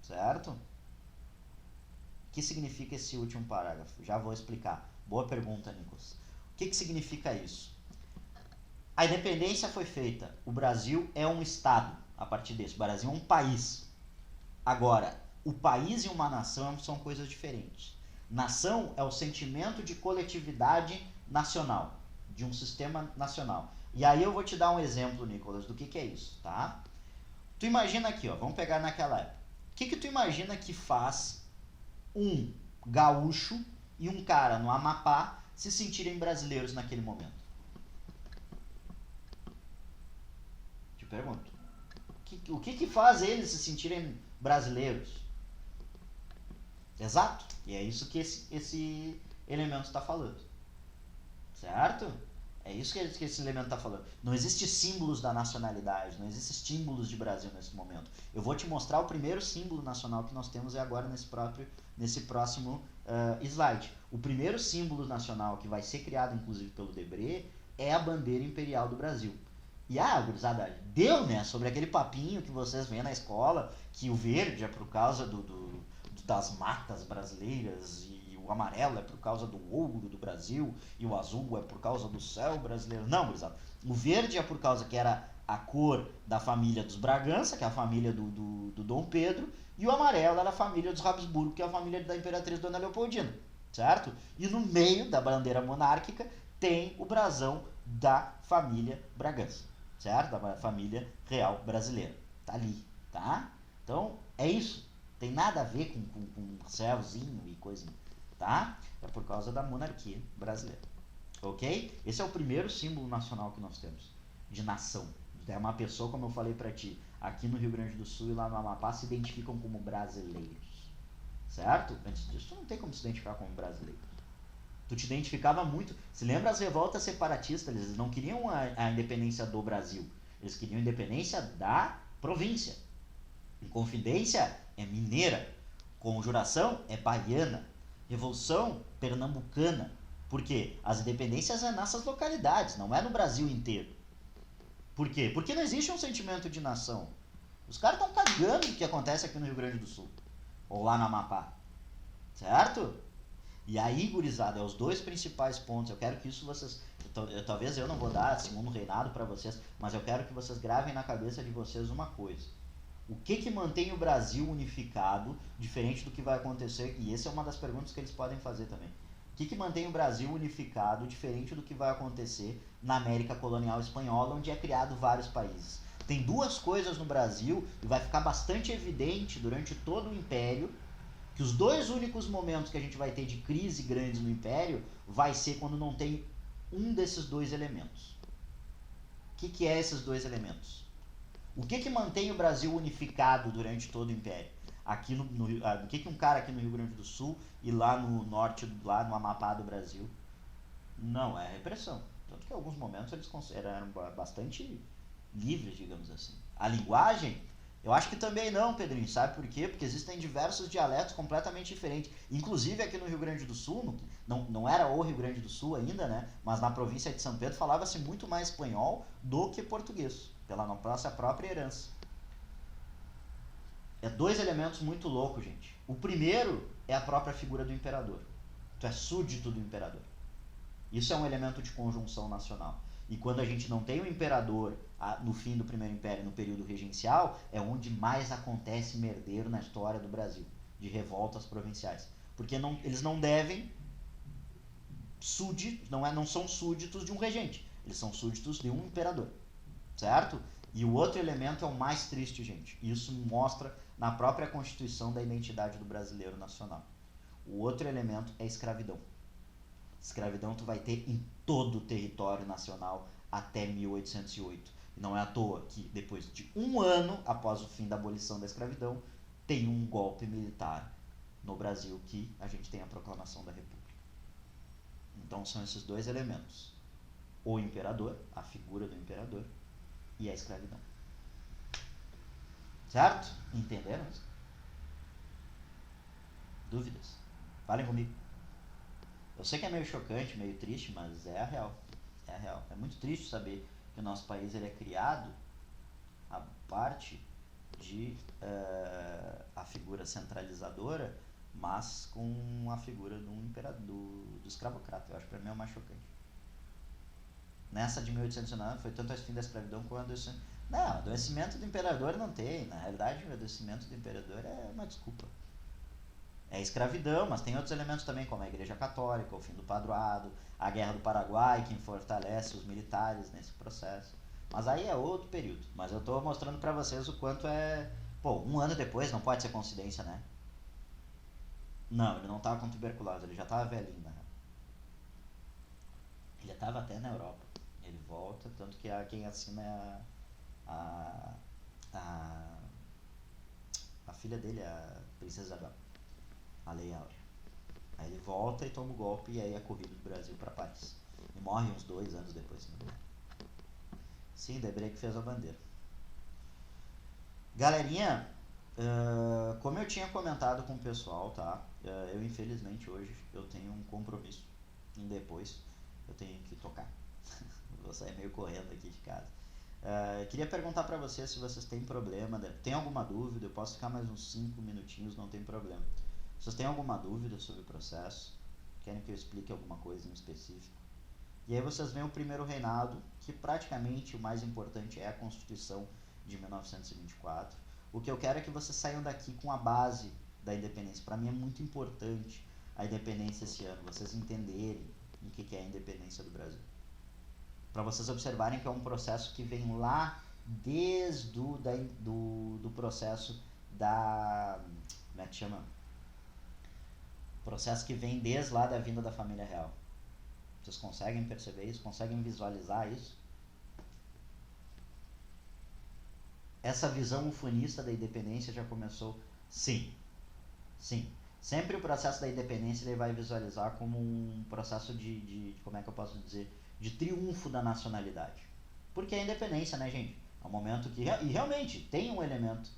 Certo? O que significa esse último parágrafo? Já vou explicar. Boa pergunta, Nicolas. O que significa isso? A independência foi feita. O Brasil é um Estado a partir disso. O Brasil é um país. Agora, o país e uma nação são coisas diferentes. Nação é o sentimento de coletividade nacional, de um sistema nacional. E aí eu vou te dar um exemplo, Nicolas, do que é isso, tá? Tu imagina aqui, ó, vamos pegar naquela época. O que tu imagina que faz um gaúcho e um cara no Amapá se sentirem brasileiros naquele momento? Te pergunto. O que faz eles se sentirem brasileiros? Exato. E é isso que esse elemento está falando. Certo? É isso que esse elemento está falando. Não existe símbolos da nacionalidade, não existe símbolos de Brasil nesse momento. Eu vou te mostrar o primeiro símbolo nacional que nós temos agora nesse próximo slide. O primeiro símbolo nacional que vai ser criado, inclusive, pelo Debré, é a bandeira imperial do Brasil. E gurizada, deu, né? Sobre aquele papinho que vocês veem na escola, que o verde é por causa das matas brasileiras e o amarelo é por causa do ouro do Brasil e o azul é por causa do céu brasileiro. Não, gurizada. O verde é por causa que era a cor da família dos Bragança, que é a família do Dom Pedro, e o amarelo era a família dos Habsburgo, que é a família da Imperatriz Dona Leopoldina, certo? E no meio da bandeira monárquica tem o brasão da família Bragança, certo? Da família real brasileira. Tá ali, tá? Então, é isso. Tem nada a ver com céuzinho e coisa, tá? É por causa da monarquia brasileira, ok? Esse é o primeiro símbolo nacional que nós temos, de nação. É uma pessoa, como eu falei pra ti, aqui no Rio Grande do Sul e lá no Amapá se identificam como brasileiros, certo? Antes disso, tu não tem como se identificar como brasileiro. Tu te identificava muito. Se lembra as revoltas separatistas? Eles não queriam a independência do Brasil, eles queriam a independência da província. Inconfidência é mineira, conjuração é baiana, revolução pernambucana. Por quê? As independências é nessas localidades, não é no Brasil inteiro. Por quê? Porque não existe um sentimento de nação. Os caras estão cagando o que acontece aqui no Rio Grande do Sul, ou lá no Amapá, certo? E aí, gurizada, é os 2 principais pontos. Eu quero que isso vocês... Talvez eu não vou dar segundo reinado para vocês, mas eu quero que vocês gravem na cabeça de vocês uma coisa. O que mantém o Brasil unificado, diferente do que vai acontecer, e essa é uma das perguntas que eles podem fazer também. O que mantém o Brasil unificado, diferente do que vai acontecer na América colonial espanhola, onde é criado vários países? Tem 2 coisas no Brasil, e vai ficar bastante evidente durante todo o Império, que os 2 únicos momentos que a gente vai ter de crise grandes no Império, vai ser quando não tem um desses 2 elementos. O que é esses 2 elementos? O que mantém o Brasil unificado durante todo o Império? aqui o que um cara aqui no Rio Grande do Sul e lá no norte, lá no Amapá do Brasil? Não é repressão. Tanto que em alguns momentos eles eram bastante livres, digamos assim. A linguagem, eu acho que também não, Pedrinho. Sabe por quê? Porque existem diversos dialetos completamente diferentes. Inclusive aqui no Rio Grande do Sul, não era o Rio Grande do Sul ainda, né? Mas na província de São Pedro falava-se muito mais espanhol do que português, pela nossa própria herança. É dois elementos muito loucos, gente. O primeiro é a própria figura do imperador. Tu é súdito do imperador. Isso é um elemento de conjunção nacional. E quando a gente não tem o imperador no fim do Primeiro Império, no período regencial, é onde mais acontece merdeiro na história do Brasil, de revoltas provinciais. Porque eles não devem súditos, não são súditos de um regente, eles são súditos de um imperador, certo? E o outro elemento é o mais triste, gente. Isso mostra na própria constituição da identidade do brasileiro nacional. O outro elemento é a escravidão. Escravidão tu vai ter em todo o território nacional até 1808. E não é à toa que depois de um ano após o fim da abolição da escravidão, tem um golpe militar no Brasil que a gente tem a proclamação da República. Então são esses dois elementos. O imperador, a figura do imperador, e a escravidão. Certo? Entenderam isso? Dúvidas? Falem comigo. Eu sei que é meio chocante, meio triste, mas é a real. É a real. É muito triste saber que o nosso país ele é criado a parte de a figura centralizadora, mas com a figura do imperador, do escravocrata. Eu acho que para mim é o mais chocante. Nessa de 1809 foi tanto o fim da escravidão quanto o adoecimento. Não, adoecimento do imperador não tem. Na realidade, o adoecimento do imperador é uma desculpa. É escravidão, mas tem outros elementos também, como a Igreja Católica, o fim do padroado, a Guerra do Paraguai, que fortalece os militares nesse processo. Mas aí é outro período. Mas eu estou mostrando para vocês o quanto é... Pô, um ano depois não pode ser coincidência, né? Não, ele não estava com tuberculose, ele já estava velhinho, né? Ele estava até na Europa. Ele volta, tanto que quem assina é a, a filha dele, a Princesa Isabel, a Lei Áurea. Aí ele volta e toma o golpe e aí é corrido do Brasil para Paris. E morre uns 2 anos depois. Sim, Debré que fez a bandeira. Galerinha, como eu tinha comentado com o pessoal, tá? Eu infelizmente hoje eu tenho um compromisso em depois. Eu tenho que tocar. Vou sair meio correndo aqui de casa. Queria perguntar para vocês se vocês têm problema, tem alguma dúvida, eu posso ficar mais uns 5 minutinhos, não tem problema. Se vocês têm alguma dúvida sobre o processo, querem que eu explique alguma coisa em específico. E aí vocês veem o primeiro reinado, que praticamente o mais importante é a Constituição de 1924. O que eu quero é que vocês saiam daqui com a base da independência. Para mim é muito importante a independência esse ano, vocês entenderem o que é a independência do Brasil. Para vocês observarem que é um processo que vem lá desde do processo da... Como é que chama? Processo que vem desde lá da vinda da família real. Vocês conseguem perceber isso? Conseguem visualizar isso? Essa visão ufanista da independência já começou? Sim. Sim. Sempre o processo da independência ele vai visualizar como um processo de como é que eu posso dizer? De triunfo da nacionalidade. Porque a independência, né, gente? É um momento que... E realmente tem um elemento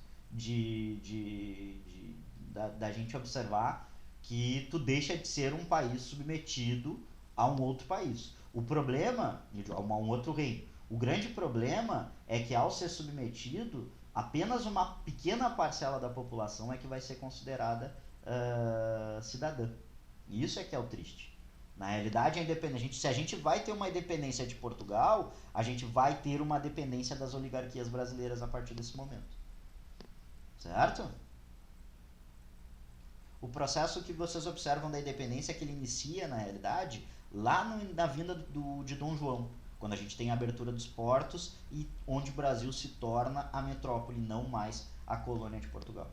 da gente observar que tu deixa de ser um país submetido a um outro país. O problema, a um outro reino. O grande problema é que ao ser submetido, apenas uma pequena parcela da população é que vai ser considerada cidadã. E isso é que é o triste. Na realidade, a independência, se a gente vai ter uma independência de Portugal, a gente vai ter uma dependência das oligarquias brasileiras a partir desse momento. Certo? O processo que vocês observam da independência é que ele inicia, na realidade, lá na vinda de Dom João, quando a gente tem a abertura dos portos e onde o Brasil se torna a metrópole, não mais a colônia de Portugal.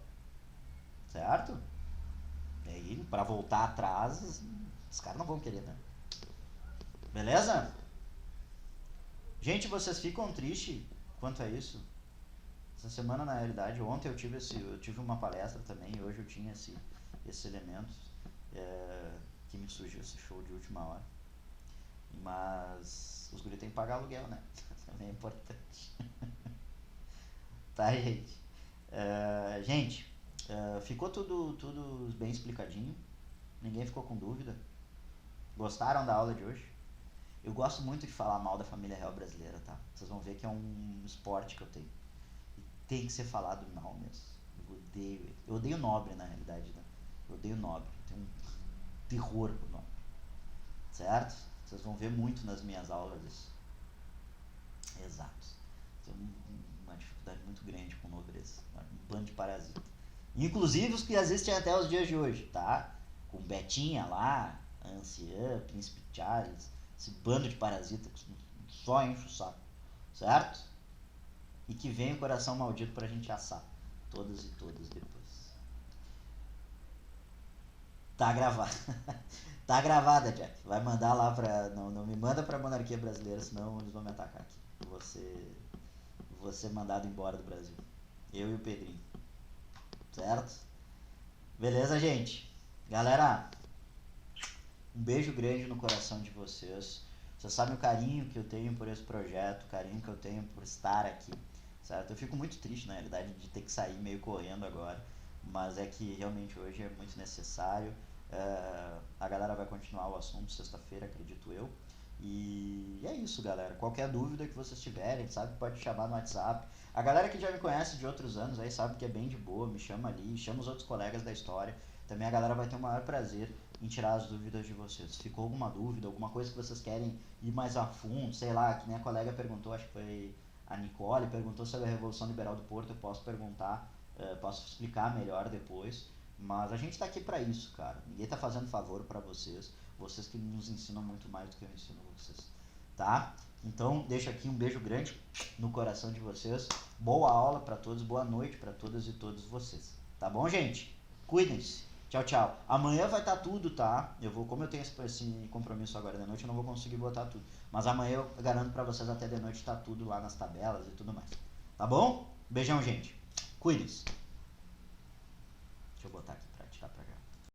Certo? E aí, para voltar atrás, os caras não vão querer, né? Beleza? Gente, vocês ficam tristes quanto a isso? Essa semana, na realidade, ontem eu tive uma palestra também, e hoje eu tinha esse elemento que me surgiu esse show de última hora. Mas os guri tem que pagar aluguel, né? Também é importante. Tá, gente? Gente, ficou tudo bem explicadinho. Ninguém ficou com dúvida. Gostaram da aula de hoje? Eu gosto muito de falar mal da família real brasileira, tá? Vocês vão ver que é um esporte que eu tenho. E tem que ser falado mal mesmo. Eu odeio nobre, na realidade, né? Eu odeio nobre. Eu tenho um terror por nobre. Certo? Vocês vão ver muito nas minhas aulas isso. Exato. Tenho uma dificuldade muito grande com nobreza. Um bando de parasita. Inclusive os que existem até os dias de hoje, tá? Com Betinha lá, Anciã, Príncipe Charles, esse bando de parasita que só enche o saco, certo? E que vem o coração maldito pra gente assar, todas e todas depois. Tá gravado. Tá gravada, Jack. Vai mandar lá pra. Não me manda pra monarquia brasileira, senão eles vão me atacar aqui. Vou ser mandado embora do Brasil. Eu e o Pedrinho. Certo? Beleza, gente? Galera, um beijo grande no coração de vocês. Vocês sabem o carinho que eu tenho por esse projeto, o carinho que eu tenho por estar aqui, certo? Eu fico muito triste, na realidade, de ter que sair meio correndo agora, mas é que realmente hoje é muito necessário. A galera vai continuar o assunto sexta-feira, acredito eu. E é isso, galera. Qualquer dúvida que vocês tiverem, sabe, pode chamar no WhatsApp. A galera que já me conhece de outros anos aí sabe que é bem de boa, me chama ali, chama os outros colegas da história. Também a galera vai ter o maior prazer em tirar as dúvidas de vocês. Ficou alguma dúvida, alguma coisa que vocês querem ir mais a fundo, sei lá, que nem a colega perguntou, acho que foi a Nicole, perguntou sobre a Revolução Liberal do Porto, eu posso perguntar, posso explicar melhor depois. Mas a gente tá aqui pra isso, cara. Ninguém tá fazendo favor pra vocês. Vocês que nos ensinam muito mais do que eu ensino vocês, tá? Então, deixo aqui um beijo grande no coração de vocês. Boa aula pra todos, boa noite pra todas e todos vocês. Tá bom, gente? Cuidem-se. Tchau, tchau. Amanhã vai estar tudo, tá? Como eu tenho esse compromisso agora de noite, eu não vou conseguir botar tudo. Mas amanhã eu garanto pra vocês até de noite tá tudo lá nas tabelas e tudo mais. Tá bom? Beijão, gente. Cuidem-se.